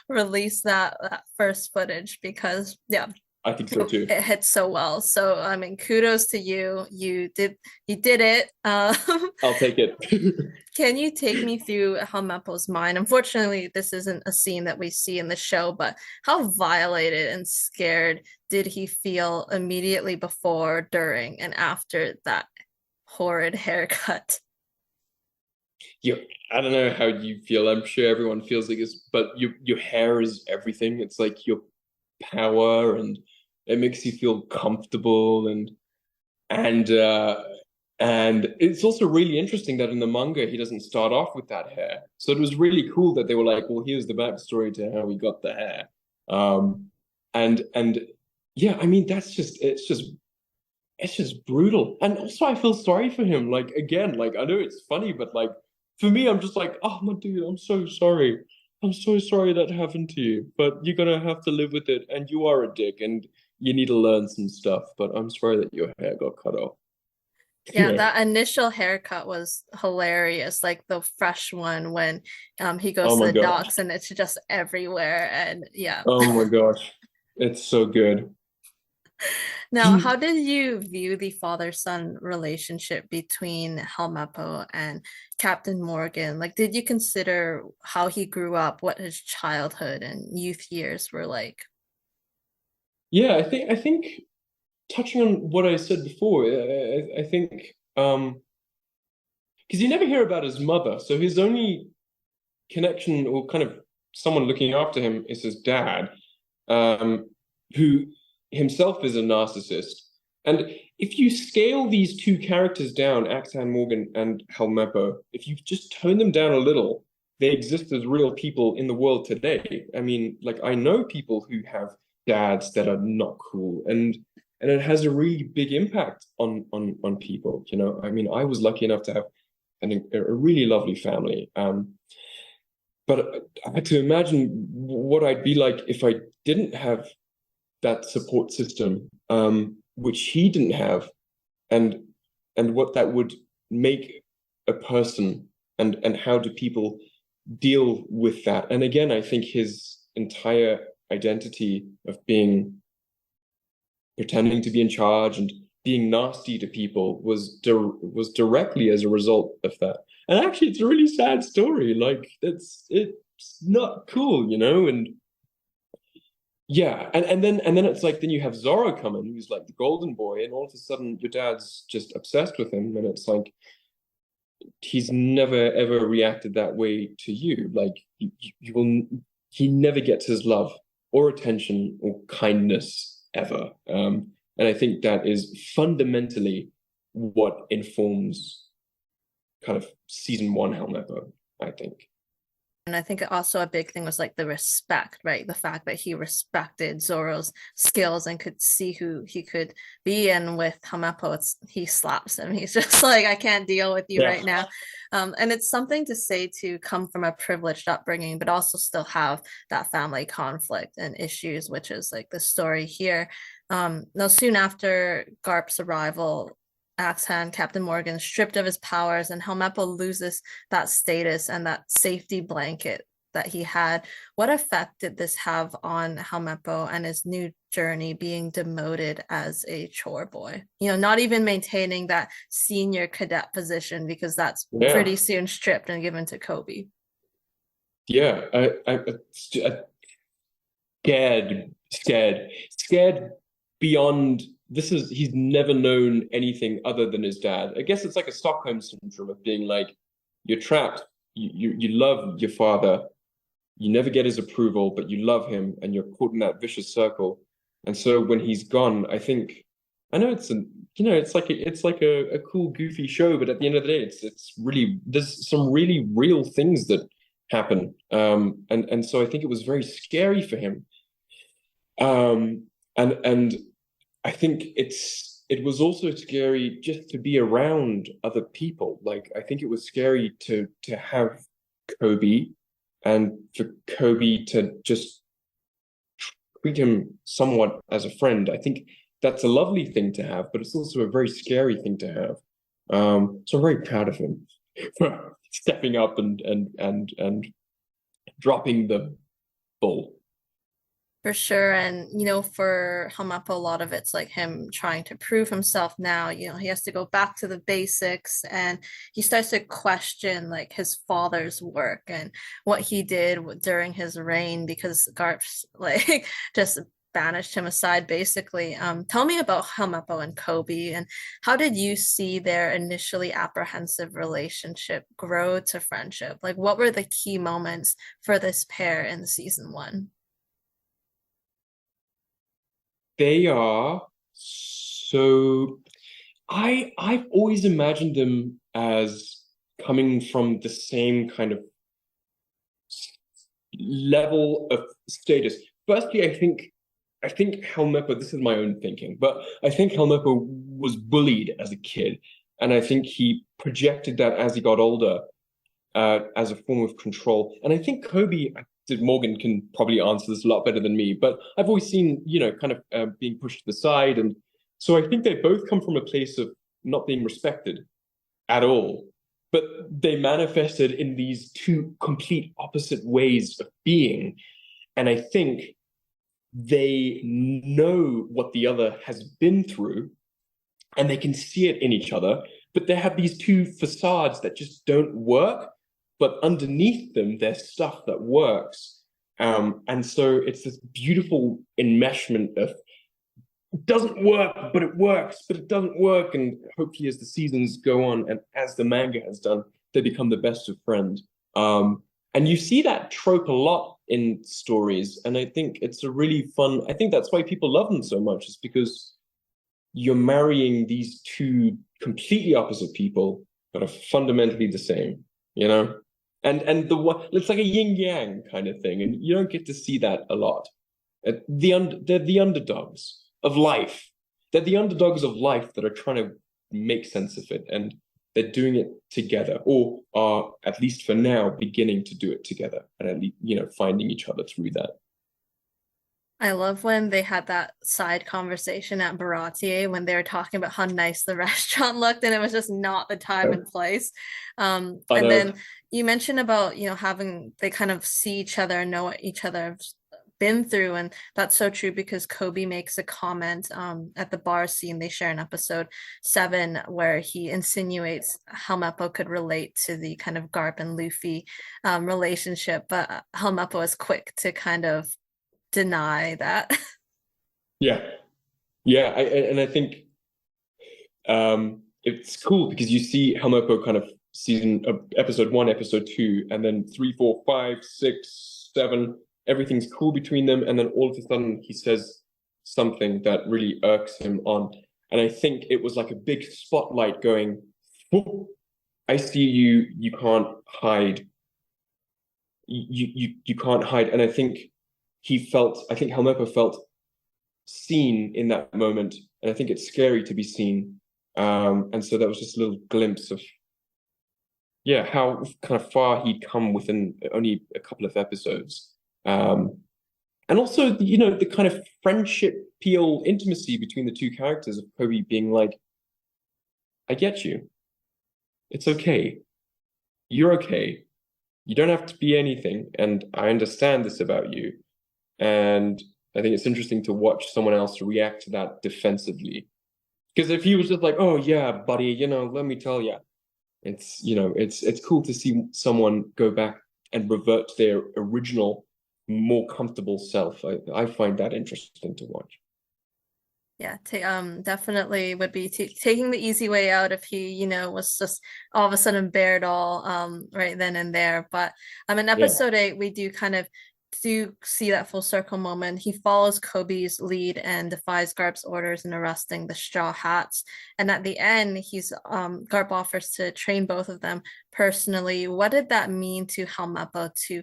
release that first footage because yeah, I think so too. it hit so well. So I mean, kudos to you. You did it. I'll take it. Can you take me through Helmeppo's mind? Unfortunately, this isn't a scene that we see in the show, but how violated and scared did he feel immediately before, during, and after that horrid haircut? you I don't know how you feel. I'm sure everyone feels like this, but your hair is everything. It's like your power, and it makes you feel comfortable, and and it's also really interesting that in the manga he doesn't start off with that hair. So it was really cool that they were like, well, here's the backstory to how he got the hair. And yeah, I mean that's just it's just brutal. And also I feel sorry for him. Like again, like I know it's funny, but like for me, I'm just like, oh my dude, I'm so sorry. I'm so sorry that happened to you. But you're gonna have to live with it, and you are a dick, and you need to learn some stuff. But I'm sorry that your hair got cut off. Yeah, that initial haircut was hilarious. Like the fresh one when he goes Oh to my the gosh. docks and it's just everywhere. And yeah. Oh my gosh. It's so good. Now, how did you view the father-son relationship between Helmeppo and Captain Morgan? Like, did you consider how he grew up, what his childhood and youth years were like? Yeah, I think touching on what I said before, I think because you never hear about his mother, so his only connection or kind of someone looking after him is his dad, um, who himself is a narcissist. And if you scale these two characters down, Axan Morgan and Helmeppo, if you just tone them down a little, they exist as real people in the world today. I mean, like I know people who have dads that are not cool, and it has a really big impact on people. I mean, I was lucky enough to have a really lovely family. But I had to imagine what I'd be like if I didn't have that support system, which he didn't have, and what that would make a person, and how do people deal with that? And again, I think his entire identity of being pretending to be in charge and being nasty to people was directly as a result of that. And actually, it's a really sad story. Like it's not cool. And yeah, and then it's like then you have Zoro come in, who's like the golden boy, and all of a sudden your dad's just obsessed with him, and it's like he's never ever reacted that way to you. Like he never gets his love or attention or kindness ever. And I think that is fundamentally what informs kind of season one Helmeppo, I think. And I think also a big thing was like the respect, right? The fact that he respected Zoro's skills and could see who he could be. And with Helmeppo, he slaps him. He's just like, I can't deal with you Yeah. right now. And it's something to say to come from a privileged upbringing, but also still have that family conflict and issues, which is like the story here. Now, soon after Garp's arrival, Axe Hand, Captain Morgan, stripped of his powers, and Helmeppo loses that status and that safety blanket that he had. What effect did this have on Helmeppo and his new journey being demoted as a chore boy? Not even maintaining that senior cadet position because that's Yeah. pretty soon stripped and given to Koby. Yeah. I scared beyond. He's never known anything other than his dad. I guess it's like a Stockholm syndrome of being like, you're trapped. You love your father. You never get his approval, but you love him, and you're caught in that vicious circle. And so when he's gone, I know it's like a cool, goofy show, but at the end of the day, it's really there's some really real things that happen. And so I think it was very scary for him. And I think it was also scary just to be around other people. Like I think it was scary to have Koby and for Koby to just treat him somewhat as a friend. I think that's a lovely thing to have, but it's also a very scary thing to have. So I'm very proud of him for stepping up and dropping the ball. For sure. And, for Helmeppo, a lot of it's like him trying to prove himself now. He has to go back to the basics and he starts to question like his father's work and what he did during his reign because Garp's like just banished him aside basically. Tell me about Helmeppo and Koby and how did you see their initially apprehensive relationship grow to friendship? Like what were the key moments for this pair in season one? They are so I've always imagined them as coming from the same kind of level of status. Firstly, I think Helmeppo, this is my own thinking, but I think Helmeppo was bullied as a kid. And I think he projected that as he got older, as a form of control. And I think Koby, Morgan can probably answer this a lot better than me, but I've always seen, kind of being pushed to the side. And so I think they both come from a place of not being respected at all. But they manifested in these two complete opposite ways of being. And I think they know what the other has been through and they can see it in each other, but they have these two facades that just don't work. But underneath them, there's stuff that works. And so it's this beautiful enmeshment of it doesn't work, but it works, but it doesn't work. And hopefully, as the seasons go on and as the manga has done, they become the best of friends. And you see that trope a lot in stories. And I think it's a really fun, I think that's why people love them so much, is because you're marrying these two completely opposite people that are fundamentally the same, you know? And the one it's like a yin yang kind of thing, and you don't get to see that a lot. They're the underdogs of life. They're the underdogs of life that are trying to make sense of it, and they're doing it together, or are at least for now beginning to do it together, and at least finding each other through that. I love when they had that side conversation at Baratier when they were talking about how nice the restaurant looked and it was just not the time and place. I And know. then you mentioned about, having they kind of see each other and know what each other have been through. And that's so true because Koby makes a comment at the bar scene. They share in episode 7 where he insinuates Helmeppo could relate to the kind of Garp and Luffy relationship, but Helmeppo is quick to kind of deny that. Yeah, yeah, and I think it's cool because you see Helmeppo kind of season episode 1, episode 2, and then 3, 4, 5, 6, 7. Everything's cool between them, and then all of a sudden he says something that really irks him on. And I think it was like a big spotlight going, "Whoop, I see you. You can't hide. You can't hide." And I think Helmeppo felt seen in that moment, and I think it's scary to be seen. And so that was just a little glimpse of yeah how kind of far he'd come within only a couple of episodes. And also, the kind of friendship peel intimacy between the two characters of Koby being like, I get you. It's okay. You're okay. You don't have to be anything. And I understand this about you. And I think it's interesting to watch someone else react to that defensively. Because if he was just like, oh yeah, buddy, let me tell you, it's cool to see someone go back and revert to their original, more comfortable self. I find that interesting to watch. Yeah, definitely would be taking the easy way out if he, was just all of a sudden bare it all, right then and there. But in Yeah. episode 8, we do kind of do see that full circle moment. He follows Koby's lead and defies Garp's orders in arresting the Straw Hats. And at the end, Garp offers to train both of them personally. What did that mean to Helmeppo to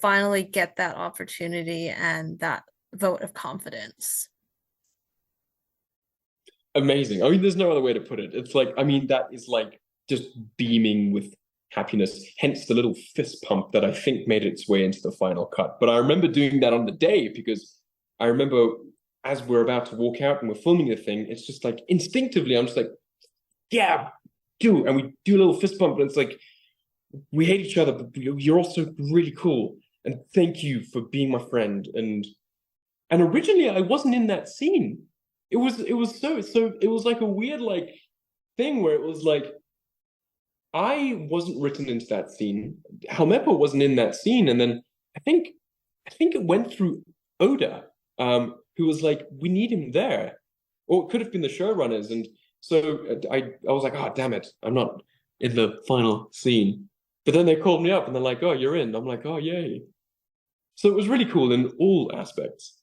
finally get that opportunity and that vote of confidence? Amazing. I mean, there's no other way to put it. It's like, I mean, that is like just beaming with happiness, hence the little fist pump that I think made its way into the final cut. But I remember doing that on the day because I remember as we're about to walk out and we're filming the thing, it's just like instinctively, I'm just like, yeah, do. And we do a little fist pump, and it's like, we hate each other, but you're also really cool. And thank you for being my friend. And originally I wasn't in that scene. It was like a weird like thing where it was like I wasn't written into that scene. Helmeppo wasn't in that scene, and then I think it went through Oda, who was like, "We need him there," or it could have been the showrunners. And so I was like, "Oh, damn it, I'm not in the final scene." But then they called me up, and they're like, "Oh, you're in." I'm like, "Oh, yay!" So it was really cool in all aspects.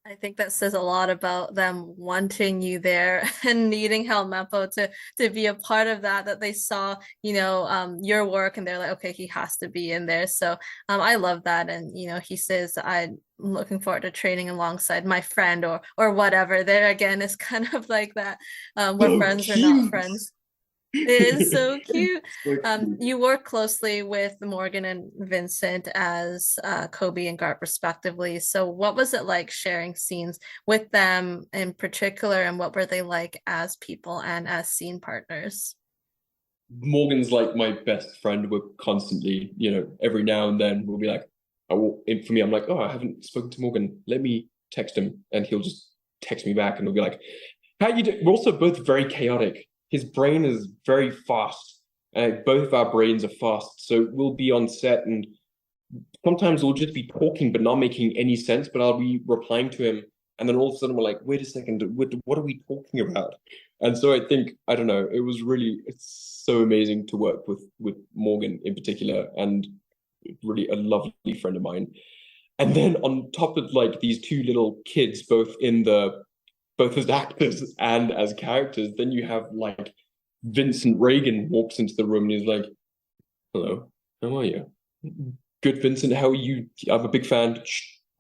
I think that says a lot about them wanting you there and needing Helmeppo to be a part of that, that they saw, your work and they're like, okay, he has to be in there. So I love that. And he says, I'm looking forward to training alongside my friend or whatever. There again is kind of like that. We're So friends or not cute. friends. It is so cute. So cute. You work closely with Morgan and Vincent as Koby and Garp respectively. So what was it like sharing scenes with them in particular, and what were they like as people and as scene partners? Morgan's like my best friend. We're constantly, every now and then we'll be like, for me, I'm like, oh, I haven't spoken to Morgan. Let me text him, and he'll just text me back, and we'll be like, how you do? We're also both very chaotic. His brain is very fast. Both of our brains are fast. So we'll be on set and sometimes we'll just be talking but not making any sense, but I'll be replying to him. And then all of a sudden we're like, wait a second, what are we talking about? And so I think, I don't know, it's so amazing to work with Morgan in particular, and really a lovely friend of mine. And then on top of like these two little kids, both as actors and as characters, then you have like Vincent Reagan walks into the room and he's like, hello, how are you? Good, Vincent, how are you? I'm a big fan.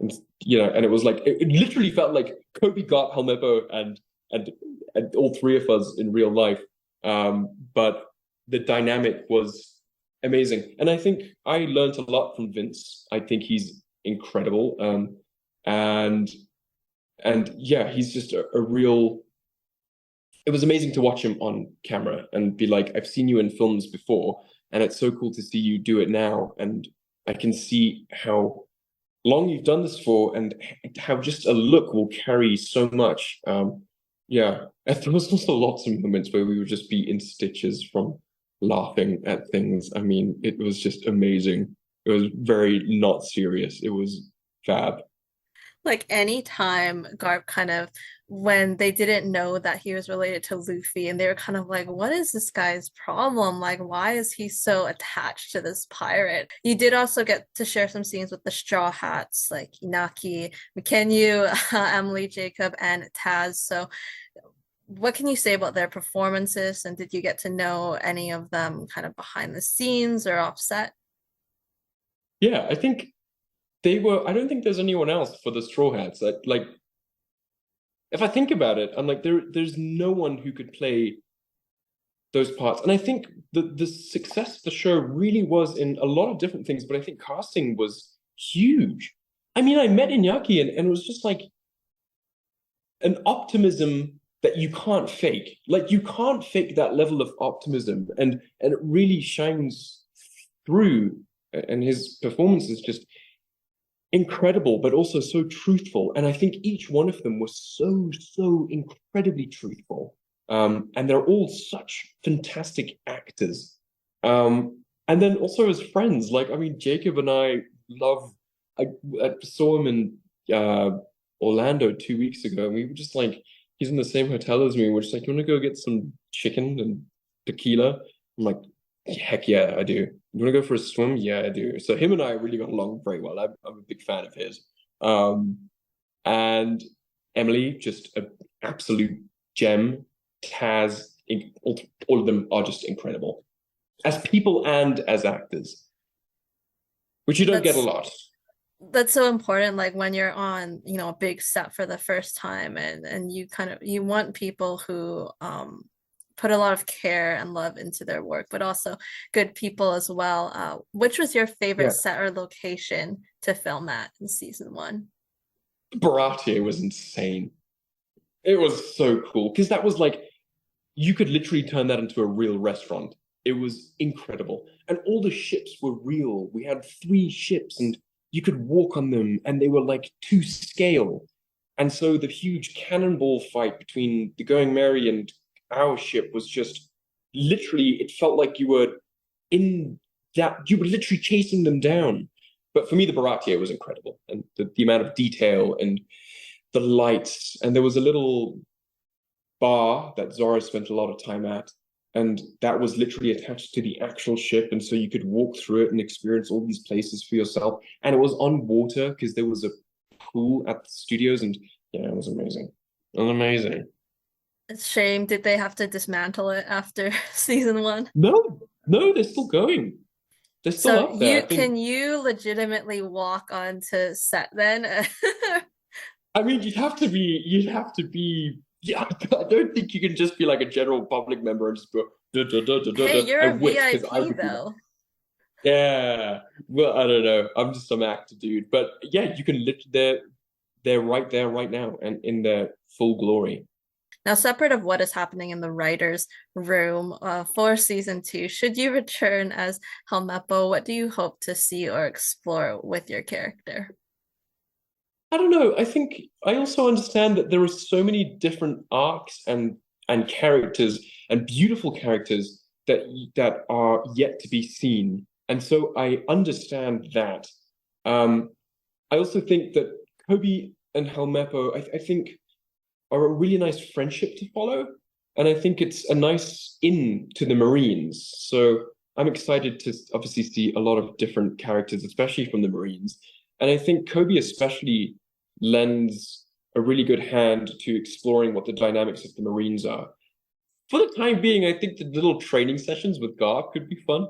And and it was like it literally felt like Koby, Garp, Helmeppo, and all three of us in real life. But the dynamic was amazing. And I think I learned a lot from Vince. I think he's incredible. And yeah, he's just a real. It was amazing to watch him on camera and be like, I've seen you in films before, and it's so cool to see you do it now. And I can see how long you've done this for, and how just a look will carry so much. Yeah, and there was also lots of moments where we would just be in stitches from laughing at things. I mean, it was just amazing. It was very not serious. It was fab. Like anytime Garp kind of, when they didn't know that he was related to Luffy, and they were kind of like, what is this guy's problem? Like, why is he so attached to this pirate? You did also get to share some scenes with the Straw Hats, like Inaki, Mikenyu, Emily, Jacob, and Taz. So what can you say about their performances? And did you get to know any of them kind of behind the scenes or offset? Yeah, I think they were. I don't think there's anyone else for the Straw Hats. Like, if I think about it, I'm like, there's no one who could play those parts. And I think the success of the show really was in a lot of different things, but I think casting was huge. I mean, I met Iñaki, and it was just like an optimism that you can't fake. Like, you can't fake that level of optimism, and it really shines through. And his performance is just incredible, but also so truthful. And I think each one of them was so incredibly truthful. And they're all such fantastic actors. And then also as friends, like, I mean, Jacob and I saw him in Orlando 2 weeks ago, and we were just like, he's in the same hotel as me. We're just like, you want to go get some chicken and tequila? I'm like, Heck yeah, I do. You want to go for a swim? Yeah, I do. So him and I really got along very well. I'm a big fan of his. Um, and Emily, just an absolute gem. Taz, all of them are just incredible as people and as actors, which you don't get a That's lot. that's so important, like when you're on, a big set for the first time, and you kind of you want people who put a lot of care and love into their work, but also good people as well. Which was your favorite Yeah. set or location to film at in season one? Baratie was insane. It was so cool because that was like you could literally turn that into a real restaurant. It was incredible. And all the ships were real. We had three ships and you could walk on them and they were like to scale. And so the huge cannonball fight between the Going Merry and our ship was just literally, it felt like you were in you were literally chasing them down. But for me, the Baratie was incredible. And the amount of detail and the lights. And there was a little bar that Zora spent a lot of time at. And that was literally attached to the actual ship. And so you could walk through it and experience all these places for yourself. And it was on water because there was a pool at the studios. And yeah, it was amazing. It was amazing. It's a shame. Did they have to dismantle it after season one? No, no, they're still going. They're still So up there. I you think, can you legitimately walk onto set then? I mean, yeah, I don't think you can just be like a general public member and just go, duh, duh, duh, duh, duh, Hey, duh. you're I a wish because I VIP would do that. though. Yeah. Well, I don't know. I'm just some actor dude. But yeah, you can lit they're right there right now and in their full glory. Now, separate of what is happening in the writers' room for season two, should you return as Helmeppo, what do you hope to see or explore with your character? I don't know. I think I also understand that there are so many different arcs and characters and beautiful characters that are yet to be seen. And so I understand that. Um, I also think that Koby and Helmeppo, I think, are a really nice friendship to follow. And I think it's a nice in to the Marines. So I'm excited to obviously see a lot of different characters, especially from the Marines. And I think Kobe especially lends a really good hand to exploring what the dynamics of the Marines are. For the time being, I think the little training sessions with Garp could be fun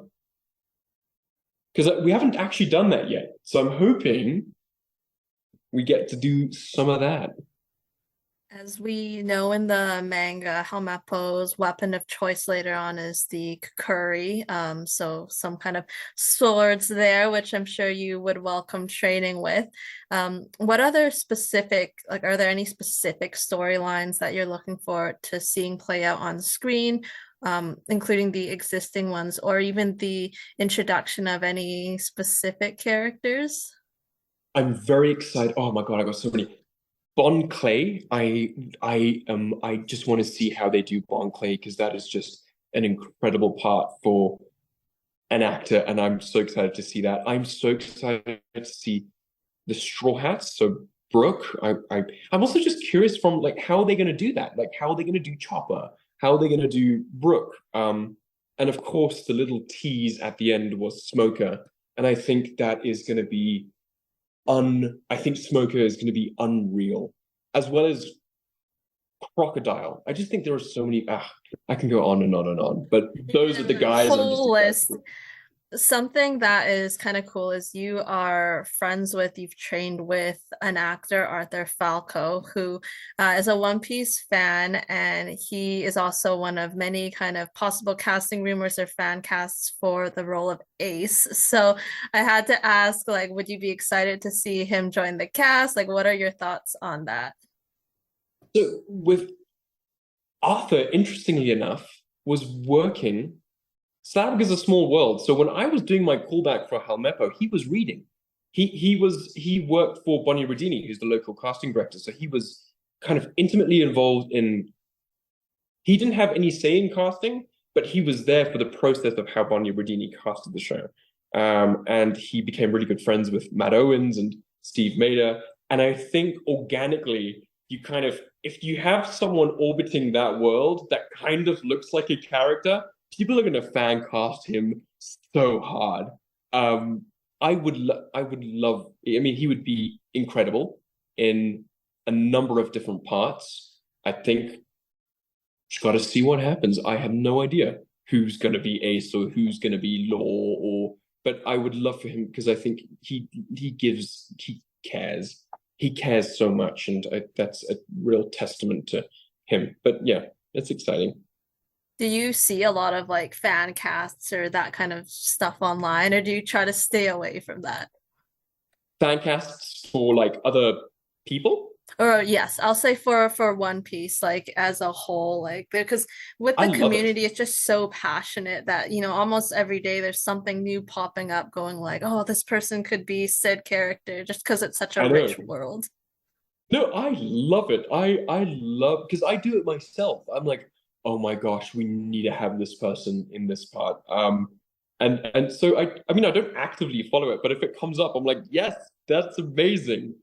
because we haven't actually done that yet. So I'm hoping we get to do some of that. As we know in the manga, Helmeppo's weapon of choice later on is the kukuri. So some kind of swords there, which I'm sure you would welcome training with. What other specific, like, are there any specific storylines that you're looking forward to seeing play out on screen, including the existing ones, or even the introduction of any specific characters? I'm very excited. Oh my God, I got so many. Bon Clay, I just want to see how they do Bon Clay because that is just an incredible part for an actor, and I'm so excited to see that. I'm so excited to see the Straw Hats. So Brooke, I'm also just curious from like how are they going to do that? Like how are they going to do Chopper? How are they going to do Brooke? And of course the little tease at the end was Smoker, and I think that is going to be I think Smoker is going to be unreal, as well as Crocodile. I just think there are so many. I can go on and on and on, but those are the A guys I'm just whole excited list. for. Something that is kind of cool is you are friends with, you've trained with an actor, Arthur Falco, who is a One Piece fan, and he is also one of many kind of possible casting rumors or fan casts for the role of Ace. So I had to ask, like, would you be excited to see him join the cast? Like, what are your thoughts on that? So with Arthur, interestingly enough, was working. Slavic is a small world. So when I was doing my callback for Helmeppo, he was reading. He worked for Bonnie Rodini, who's the local casting director. So he was kind of intimately involved in. He didn't have any say in casting, but he was there for the process of how Bonnie Rodini casted the show. And he became really good friends with Matt Owens and Steve Mader. And I think organically, you kind of, if you have someone orbiting that world that kind of looks like a character, people are gonna fan cast him so hard. Um, I would love. I mean, he would be incredible in a number of different parts. I think just got to see what happens. I have no idea who's going to be Ace or who's going to be Law or. But I would love for him because I think he cares he cares so much, and that's a real testament to him. But yeah, it's exciting. Do you see a lot of like fan casts or that kind of stuff online, or do you try to stay away from that? Fancasts for like other people. Or yes, I'll say for One Piece, like as a whole, like because with I the love it. community, it's just so passionate that almost every day there's something new popping up, going like, oh, this person could be said character, just because it's such a I know. rich world. No, I love it. I love because I do it myself. I'm like, oh my gosh, we need to have this person in this part. And so I mean I don't actively follow it, but if it comes up, I'm like, yes, that's amazing.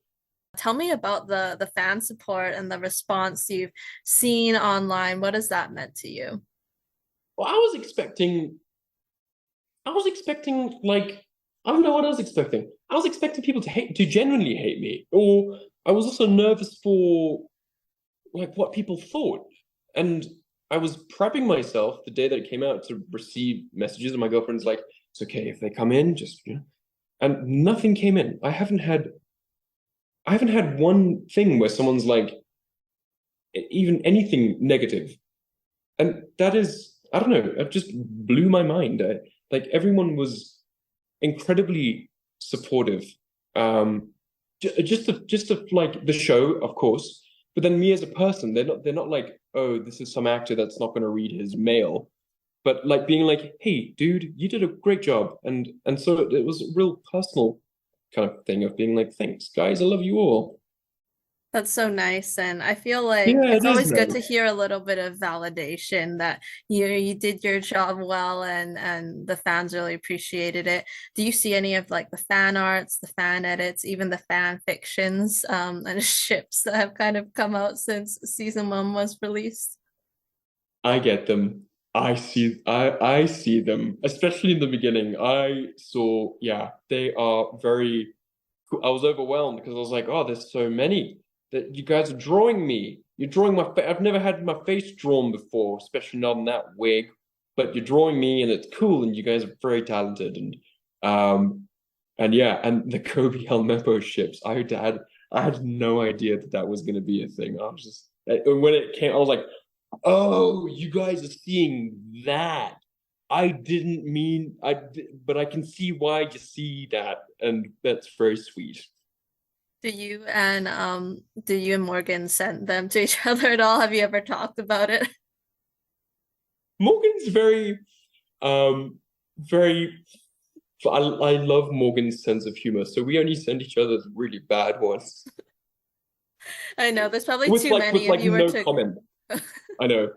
Tell me about the fan support and the response you've seen online. What has that meant to you? Well, I was expecting like I don't know what I was expecting. I was expecting people to genuinely hate me, or I was also nervous for like what people thought. And I was prepping myself the day that it came out to receive messages, and my girlfriend's like, "It's okay if they come in, just And nothing came in. I haven't had one thing where someone's like even anything negative, and that is I don't know. It just blew my mind. Like everyone was incredibly supportive. Um, just of like the show, of course, but then me as a person, they're not like, oh, this is some actor that's not going to read his mail, but like being like, hey, dude, you did a great job, and so it was a real personal kind of thing of being like, thanks, guys, I love you all. That's so nice. And I feel like Yeah, it's it is always good nice. to hear a little bit of validation that you did your job well, and the fans really appreciated it. Do you see any of like the fan arts, the fan edits, even the fan fictions, and ships that have kind of come out since season one was released? I get them. I see them, especially in the beginning. I saw, yeah, they are very cool. I was overwhelmed because I was like, oh, there's so many that you guys are drawing me. You're drawing my face. I've never had my face drawn before, especially not in that wig. But you're drawing me, and it's cool, and you guys are very talented, um and yeah, and the Koby Helmeppo ships. I had no idea that that was going to be a thing. I was just when it came, I was like, oh, you guys are seeing that. I didn't mean but I can see why you see that, and that's very sweet. Do you and Morgan send them to each other at all? Have you ever talked about it? Morgan's very. I love Morgan's sense of humor, so we only send each other the really bad ones I know there's probably too with many if like you were no to. comment. I know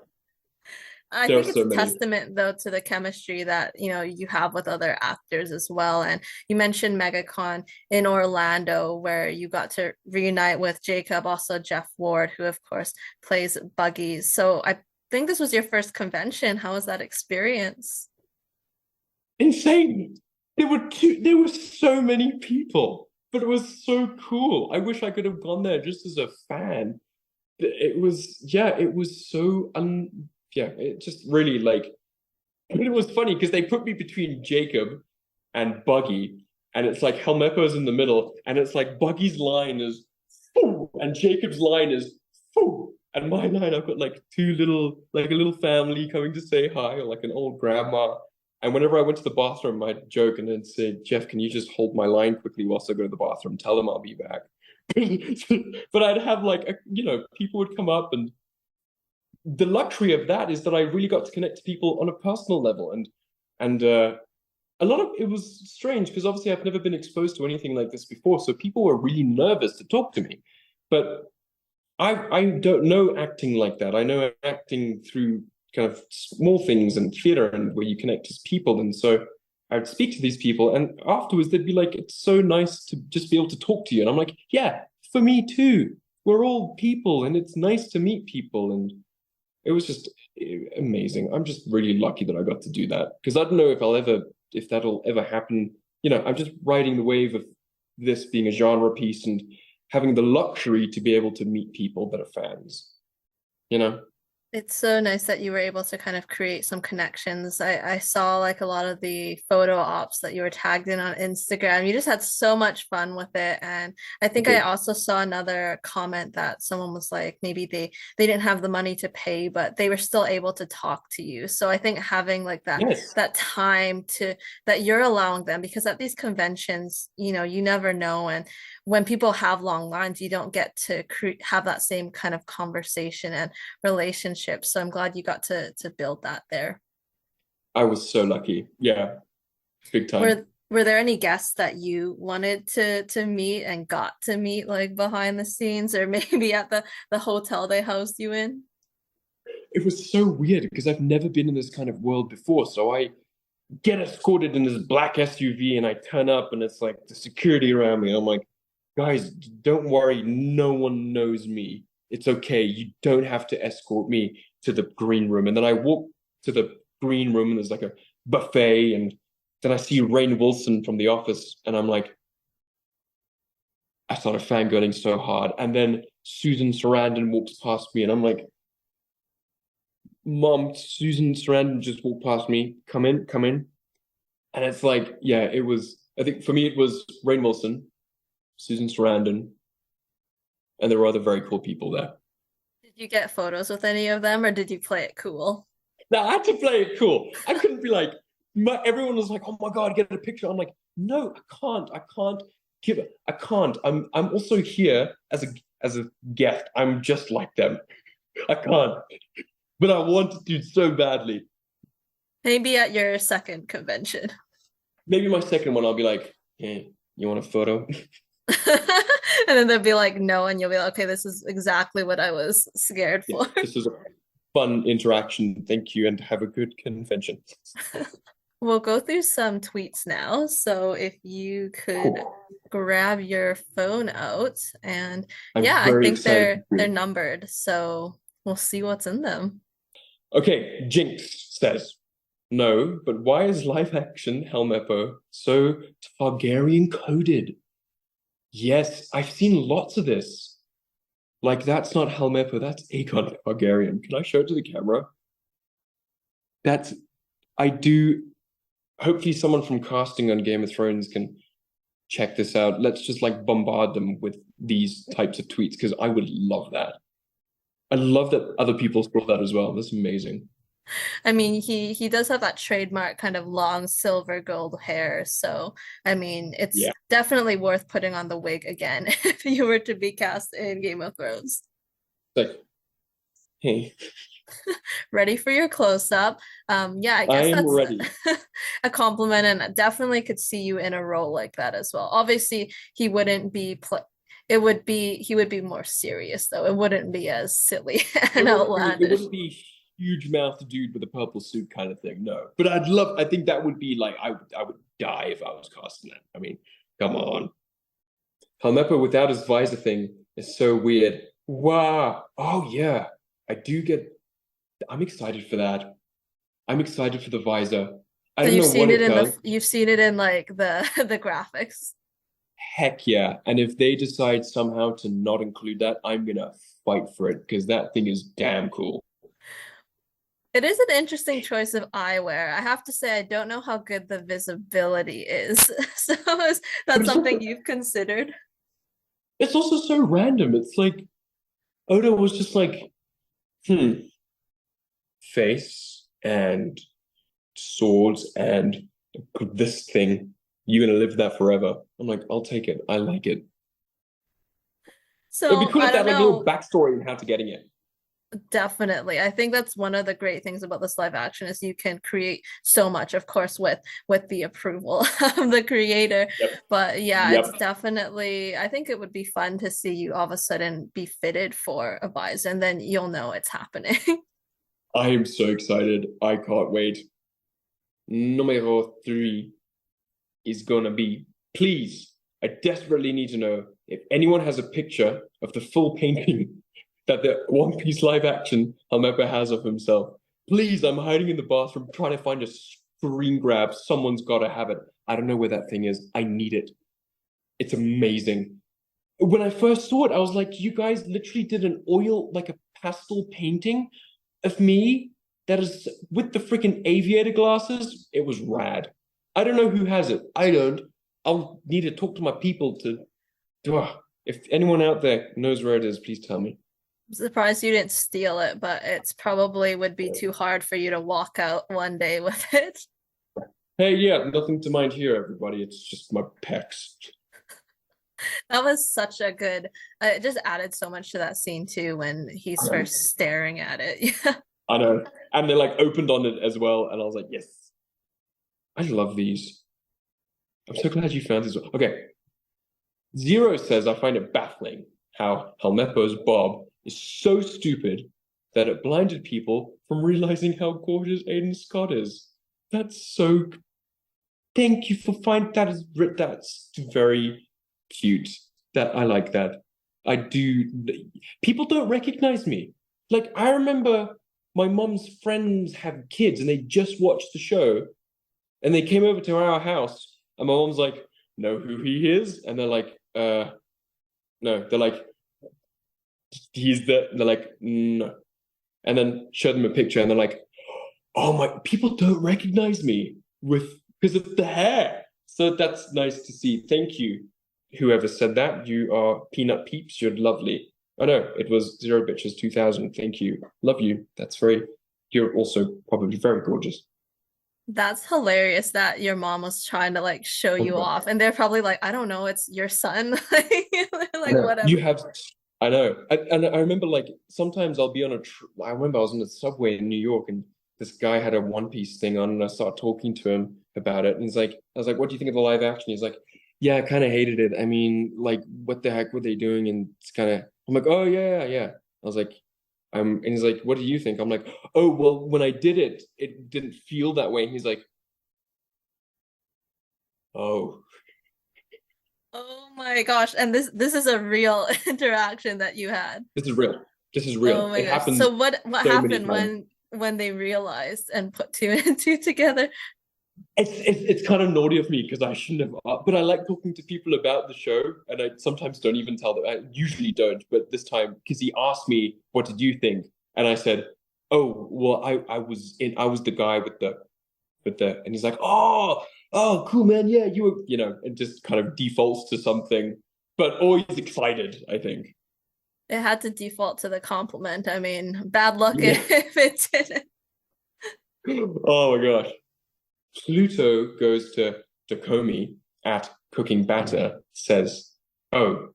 I there are think it's so a many. testament though to the chemistry that you have with other actors as well. And you mentioned MegaCon in Orlando, where you got to reunite with Jacob, also Jeff Ward, who of course plays Buggies. So I think this was your first convention. How was that experience? Insane. There were so many people, but it was so cool. I wish I could have gone there just as a fan. It was yeah, it was so yeah, it just really like but it was funny because they put me between Jacob and Buggy, and it's like Helmeppo's in the middle, and it's like Buggy's line is Foo, and Jacob's line is Foo. And my line, I've got like two little, like a little family coming to say hi, or like an old grandma. And whenever I went to the bathroom, I'd joke and then say, Jeff, can you just hold my line quickly whilst I go to the bathroom? Tell them I'll be back. But I'd have like, people would come up, and the luxury of that is that I really got to connect to people on a personal level, and a lot of it was strange because obviously I've never been exposed to anything like this before, so people were really nervous to talk to me. But I don't know acting like that. I know acting through kind of small things and theater and where you connect as people, and so I'd speak to these people, and afterwards they'd be like, "It's so nice to just be able to talk to you," and I'm like, "Yeah, for me too. We're all people, and it's nice to meet people." And It was just amazing. I'm just really lucky that I got to do that because I don't know if that'll ever happen. I'm just riding the wave of this being a genre piece and having the luxury to be able to meet people that are fans, you know? It's so nice that you were able to kind of create some connections. I saw like a lot of the photo ops that you were tagged in on Instagram. You just had so much fun with it. And I think I Okay. also saw another comment that someone was like, maybe they didn't have the money to pay, but they were still able to talk to you. So I think having like Yes. that time to that you're allowing them, because at these conventions, you never know. And when people have long lines, you don't get to have that same kind of conversation and relationship. So I'm glad you got to build that there. I was so lucky. Yeah, big time. Were there any guests that you wanted to meet and got to meet like behind the scenes or maybe at the hotel they housed you in? It was so weird because I've never been in this kind of world before. So I get escorted in this black SUV and I turn up and it's like the security around me. I'm like, guys, don't worry, no one knows me. It's okay. You don't have to escort me to the green room. And then I walk to the green room and there's like a buffet. And then I see Rainn Wilson from The Office. And I'm like, I started fangirling so hard. And then Susan Sarandon walks past me and I'm like, Mom, Susan Sarandon just walked past me. Come in, come in. And it's like, yeah, I think for me, it was Rainn Wilson, Susan Sarandon, and there were other very cool people there. Did you get photos with any of them or did you play it cool? Now, I had to play it cool. I couldn't be like, everyone was like, oh my God, get a picture. I'm like, no, I can't. I can't give it. I can't. I'm also here as a guest. I'm just like them. I can't. But I wanted to so badly. Maybe at your second convention. Maybe my second one, I'll be like, hey, you want a photo? And then they'll be like, no, and you'll be like, okay, this is exactly what I was scared Yeah, for. this is a fun interaction. Thank you, and have a good convention. We'll go through some tweets now. So if you could Cool. grab your phone out and I'm yeah, I very think excited to they're do numbered. So we'll see what's in them. it. Okay, Jinx says, no, but why is live action Helmeppo so Targaryen coded? Yes, I've seen lots of this. Like, that's not Helmeppo, that's Aegon Targaryen. Can I show it to the camera? That's, I do, hopefully someone from casting on Game of Thrones can check this out. Let's just like bombard them with these types of tweets because I would love that. I love that other people saw that as well. That's amazing. I mean, he does have that trademark kind of long silver gold hair. So, I mean, it's Yeah. definitely worth putting on the wig again if you were to be cast in Game of Thrones. Like, hey, Ready for your close up. Yeah, I I guess am that's ready. a compliment, and definitely could see you in a role like that as well. Obviously, he wouldn't be it would be he would be more serious though. It wouldn't be as silly and It outlandish. wouldn't be huge mouthed dude with a purple suit kind of thing. No. But I think that would be like I would die if I was casting that. I mean, come on. Helmeppo without his visor thing is so weird. Wow. Oh yeah. I do get I'm excited for that. I'm excited for the visor. I So don't you've know what seen it it in does. you've seen it in like the the graphics. Heck yeah. And if they decide somehow to not include that, I'm gonna fight for it because that thing is damn cool. It is an interesting choice of eyewear. I have to say, I don't know how good the visibility is. So is But that something you've considered? it's also so random. It's like Oda was just like, hmm, face and swords and this thing. You're gonna live that forever. I'm like, I'll take it. I like it. It'd be So cool I if they don't had like a little know. backstory on how to getting it. Definitely. I think that's one of the great things about this live action is you can create so much, of course, with the approval of the creator. Yep. But yeah, it's Yep. definitely, I think it would be fun to see you all of a sudden be fitted for a visor and then you'll know it's happening. I am so excited. I can't wait. Numero three is gonna be, please, I desperately need to know if anyone has a picture of the full painting that the One Piece live action Helmeppo has of himself. Please, I'm hiding in the bathroom trying to find a screen grab. Someone's got to have it. I don't know where that thing is. I need it. It's amazing. When I first saw it, I was like, you guys literally did an oil, like a pastel painting of me that is with the freaking aviator glasses. It was rad. I don't know who has it. I don't. I'll need to talk to my people to. If anyone out there knows where it is, please tell me. I'm surprised you didn't steal it, but it's probably would be too hard for you to walk out one day with it. Hey, yeah, nothing to mind here, everybody. It's just my pecs. That was such a good, it just added so much to that scene too when he's first staring at it. Yeah. I know. And they like opened on it as well. And I was like, yes, I love these. I'm so glad you found this one. Okay. Zero says, I find it baffling how Helmeppo's Bob is so stupid that it blinded people from realizing how gorgeous Aidan Scott is. That's so. Thank you for finding that. That's very cute. That I like that. I do. People don't recognize me. Like I remember my mom's friends have kids and they just watched the show and they came over to our house and my mom's like, know who he is? And they're like, no. They're like, they're like, no. And then show them a picture and they're like, oh my, people don't recognize me because of the hair. So that's nice to see. Thank you, whoever said that. You are peanut peeps. You're lovely. Oh no, it was Zero Bitches 2000. Thank you. Love you. You're also probably very gorgeous. That's hilarious that your mom was trying to like show you off, and they're probably like, I don't know, it's your son. Like whatever. You have, I know. And I remember like sometimes I'll be on I remember I was on the subway in New York and this guy had a One Piece thing on and I started talking to him about it. And he's like, I was like, what do you think of the live action? He's like, yeah, I kind of hated it. I mean, like, what the heck were they doing? And it's kind of, I'm like, oh, yeah, yeah. I was like, and he's like, what do you think? I'm like, oh, well, when I did it, it didn't feel that way. And he's like, oh. Oh my gosh. And this is a real interaction that you had. This is real. This is real. Oh my It gosh. happens So what so happened when they realized and put two and two together? It's kind of naughty of me because I shouldn't have, but I like talking to people about the show, and I sometimes don't even tell them. I usually don't, but this time because he asked me, "What did you think?" and I said, "Oh, well, I was the guy with the," and he's like, "Oh, cool, man, yeah, you were," and just kind of defaults to something, but always excited, I think. It had to default to the compliment. I mean, bad luck Yeah. if it didn't. Oh my gosh. Pluto goes to Komi at Cooking Batter, says, oh,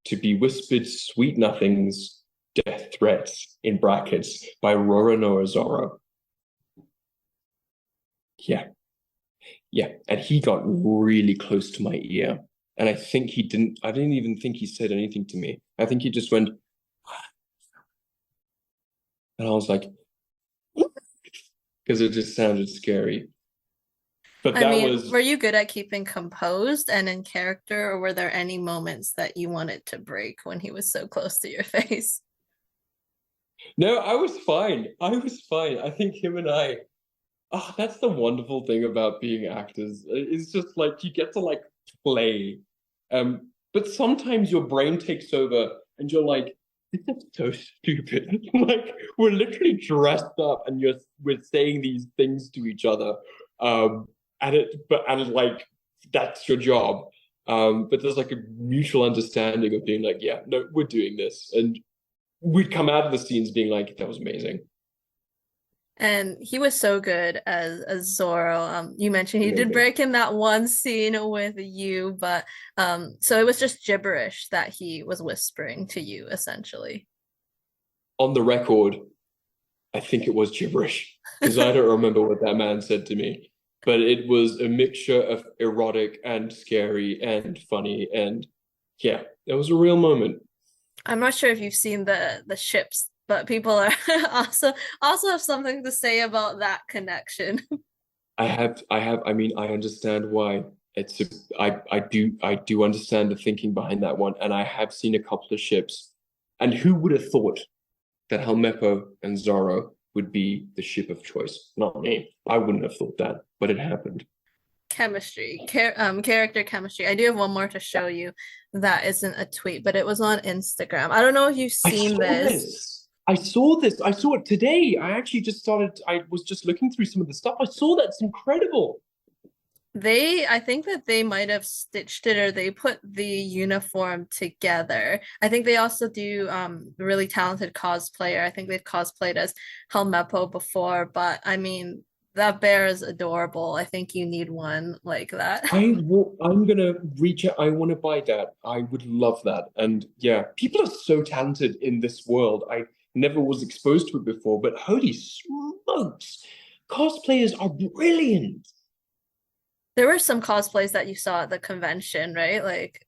to be whispered sweet nothings, death threats, in brackets, by Roronoa Zoro. Yeah. Yeah. And he got really close to my ear. And I didn't even think he said anything to me. I think he just went, and I was like, because it just sounded scary. But I mean, were you good at keeping composed and in character, or were there any moments that you wanted to break when he was so close to your face? No, I was fine. I was fine. I think him and I, that's the wonderful thing about being actors. It's just like you get to like play. But sometimes your brain takes over and you're like, this is so stupid. Like we're literally dressed up and we're saying these things to each other. And like that's your job. But there's like a mutual understanding of being like, yeah, no, we're doing this. And we'd come out of the scenes being like, that was amazing. And he was so good as Zoro. You mentioned he did break in that one scene with you, but so it was just gibberish that he was whispering to you, essentially. On the record, I think it was gibberish because I don't remember what that man said to me. But it was a mixture of erotic and scary and funny, and yeah, it was a real moment. I'm not sure if you've seen the ships, but people are also have something to say about that connection. I mean, I understand why. I do understand the thinking behind that one, and I have seen a couple of ships. And who would have thought that Helmeppo and Zorro would be the ship of choice. Not me. I wouldn't have thought that, but it happened. Chemistry, character chemistry. I do have one more to show you that isn't a tweet, but it was on Instagram. I don't know if you've I seen saw this. this. I saw this. I saw it today. I actually just started. I was just looking through some of the stuff. I saw that. It's incredible. I think that they might have stitched it or they put the uniform together. I think they also do really talented cosplayer. I think they've cosplayed as Helmeppo before, but I mean that bear is adorable. I think you need one like that. I'm gonna reach out. I want to buy that. I would love that. And yeah, people are so talented in this world. I never was exposed to it before, but holy smokes, cosplayers are brilliant. There were some cosplays that you saw at the convention, right? Like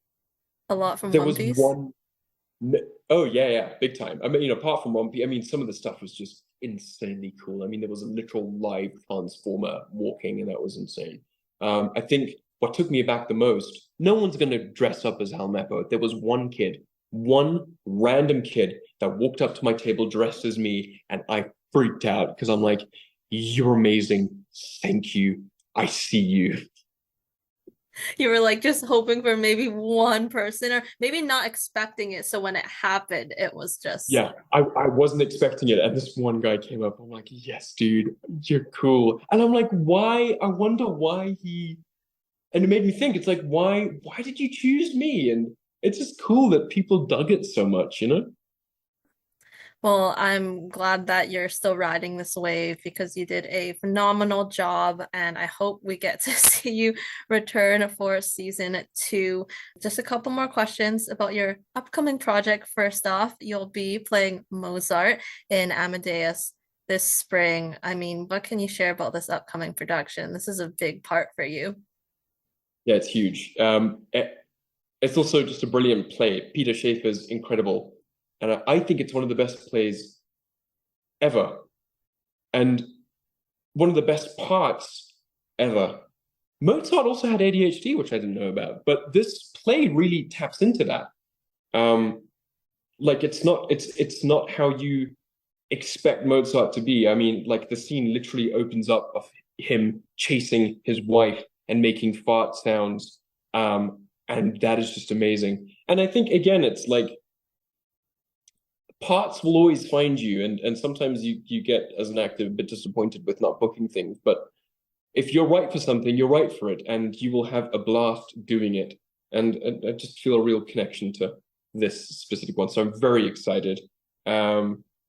a lot from There One was Piece. one. Oh yeah, yeah, big time. I mean, apart from One Piece, I mean, some of the stuff was just insanely cool. I mean, there was a literal live transformer walking, and that was insane. I think what took me aback the most, no one's gonna dress up as Helmeppo. There was one kid, one random kid that walked up to my table dressed as me, and I freaked out because I'm like, "You're amazing. Thank you. I see you." You were like just hoping for maybe one person or maybe not expecting it. So when it happened, it was just Yeah, I wasn't expecting it. And this one guy came up. I'm like, yes, dude, you're cool. And I'm like, why? I wonder why he. And it made me think, it's like, why did you choose me? And it's just cool that people dug it so much, you know? well, I'm glad that you're still riding this wave because you did a phenomenal job, and I hope we get to see you return for season 2. Just a couple more questions about your upcoming project. First off, you'll be playing Mozart in Amadeus this spring. I mean, what can you share about this upcoming production? This is a big part for you. Yeah, it's huge. It's also just a brilliant play. Peter Shaffer's incredible. And I think it's one of the best plays ever. And one of the best parts ever. Mozart also had ADHD, which I didn't know about, but this play really taps into that. Um, like it's not how you expect Mozart to be. I mean, like the scene literally opens up of him chasing his wife and making fart sounds. And that is just amazing. And I think again, it's like parts will always find you, and sometimes you get as an actor a bit disappointed with not booking things, but if you're right for something, you're right for it, and you will have a blast doing it. And I just feel a real connection to this specific one, so I'm very excited.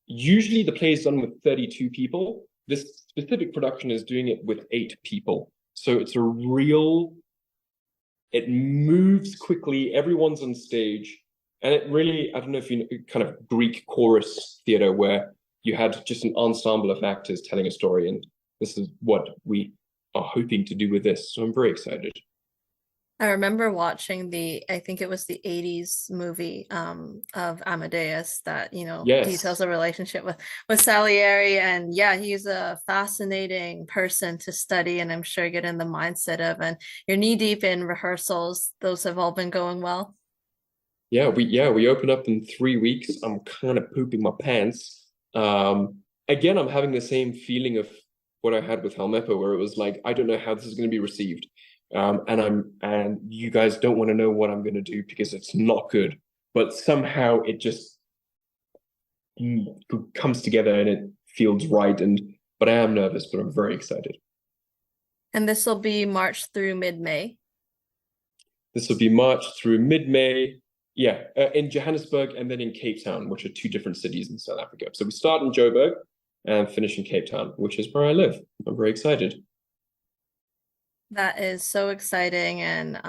Usually the play is done with 32 people. This specific production is doing it with 8 people, so it's a real. It moves quickly. Everyone's on stage. And it really, I don't know if you know, kind of Greek chorus theater where you had just an ensemble of actors telling a story. And this is what we are hoping to do with this. So I'm very excited. I remember watching I think it was the 80s movie of Amadeus that, details Yes. the relationship with Salieri. And yeah, he's a fascinating person to study and I'm sure get in the mindset of, and you're knee deep in rehearsals. Those have all been going well. Yeah, we open up in 3 weeks. I'm kind of pooping my pants. Again, I'm having the same feeling of what I had with Helmeppo, where it was like, I don't know how this is going to be received. And you guys don't want to know what I'm going to do because it's not good. But somehow it just comes together and it feels right. But I am nervous, but I'm very excited. And this will be March through mid-May. This will be March through mid-May. Yeah, in Johannesburg and then in Cape Town, which are 2 different cities in South Africa. So we start in Joburg and finish in Cape Town, which is where I live. I'm very excited. That is so exciting, and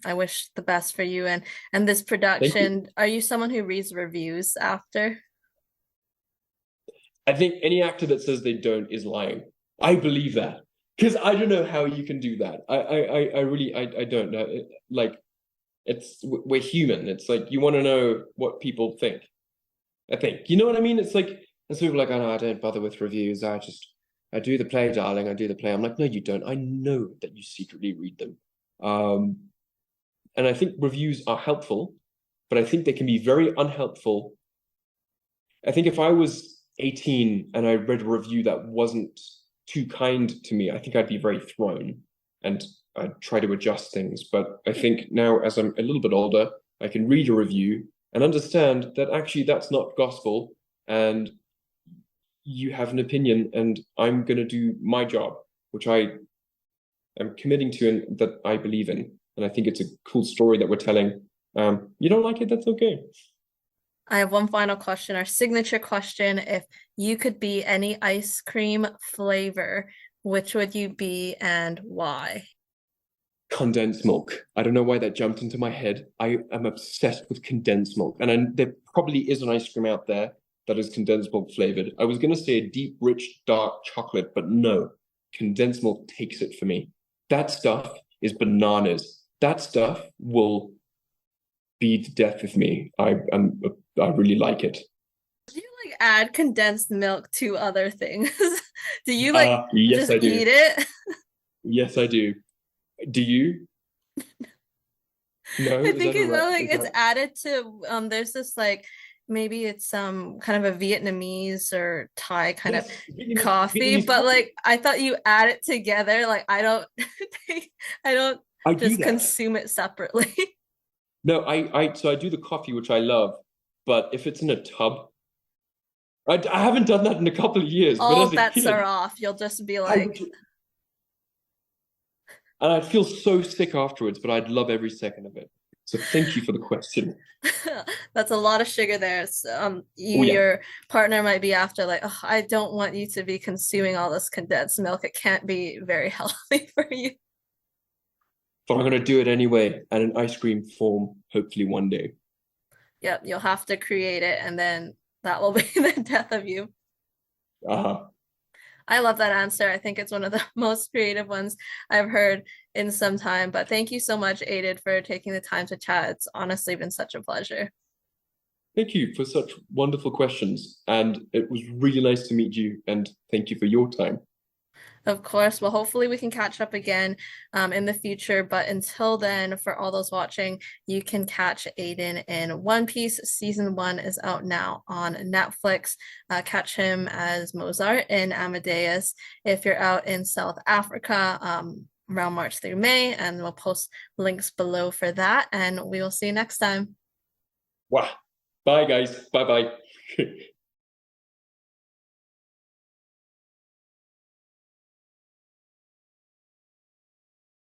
I wish the best for you and this Thank you. production. Are you someone who reads reviews after? I think any actor that says they don't is lying. I believe that because I don't know how you can do that. I really, I don't know. We're human. It's like you want to know what people think. I think you know what I mean. It's like and so people are like, oh no, I don't bother with reviews. I do the play, darling. I do the play. I'm like, no, you don't. I know that you secretly read them. Um, and I think reviews are helpful, but I think they can be very unhelpful I think if I was 18 and I read a review that wasn't too kind to me, I think I'd be very thrown and I'd try to adjust things. But I think now, as I'm a little bit older, I can read a review and understand that actually that's not gospel and you have an opinion and I'm going to do my job, which I am committing to and that I believe in. And I think it's a cool story that we're telling. You don't like it, that's okay. I have one final question, our signature question. If you could be any ice cream flavor, which would you be and why? Condensed milk. I don't know why that jumped into my head. I am obsessed with condensed milk. And there probably is an ice cream out there that is condensed milk flavored. I was going to say a deep, rich, dark chocolate, but no, condensed milk takes it for me. That stuff is bananas. That stuff will be the death of me. I really like it. Do you like add condensed milk to other things? Do you like Yes, just I do. eat it? Yes, I do. Do you? No, I is think that a it's right? like Is it's that added to there's this like maybe it's kind of a Vietnamese or Thai kind of yes, coffee, Vietnamese but coffee. like I thought you add it together. Like I don't I don't I do just that. consume it separately. No, so I do the coffee, which I love, but if it's in a tub, I haven't done that in a couple of years, but All as a bets are kid, off. You'll just be I would, like, and I'd feel so sick afterwards, but I'd love every second of it. So thank you for the question. that's a lot of sugar there. So, Oh yeah, your partner might be after like, oh, I don't want you to be consuming all this condensed milk. It can't be very healthy for you. but I'm gonna do it anyway, and in ice cream form, hopefully one day. Yep, you'll have to create it, and then that will be the death of you. Uh-huh. I love that answer. I think it's one of the most creative ones I've heard in some time. But thank you so much, Aided, for taking the time to chat. It's honestly been such a pleasure. Thank you for such wonderful questions, and it was really nice to meet you, and thank you for your time. Of course. Well, hopefully we can catch up again in the future. But until then, for all those watching, you can catch Aidan in One Piece. Season 1 is out now on Netflix. Catch him as Mozart in Amadeus. If you're out in South Africa, around March through May, and we'll post links below for that. And we will see you next time. Wow. Bye, guys. Bye bye.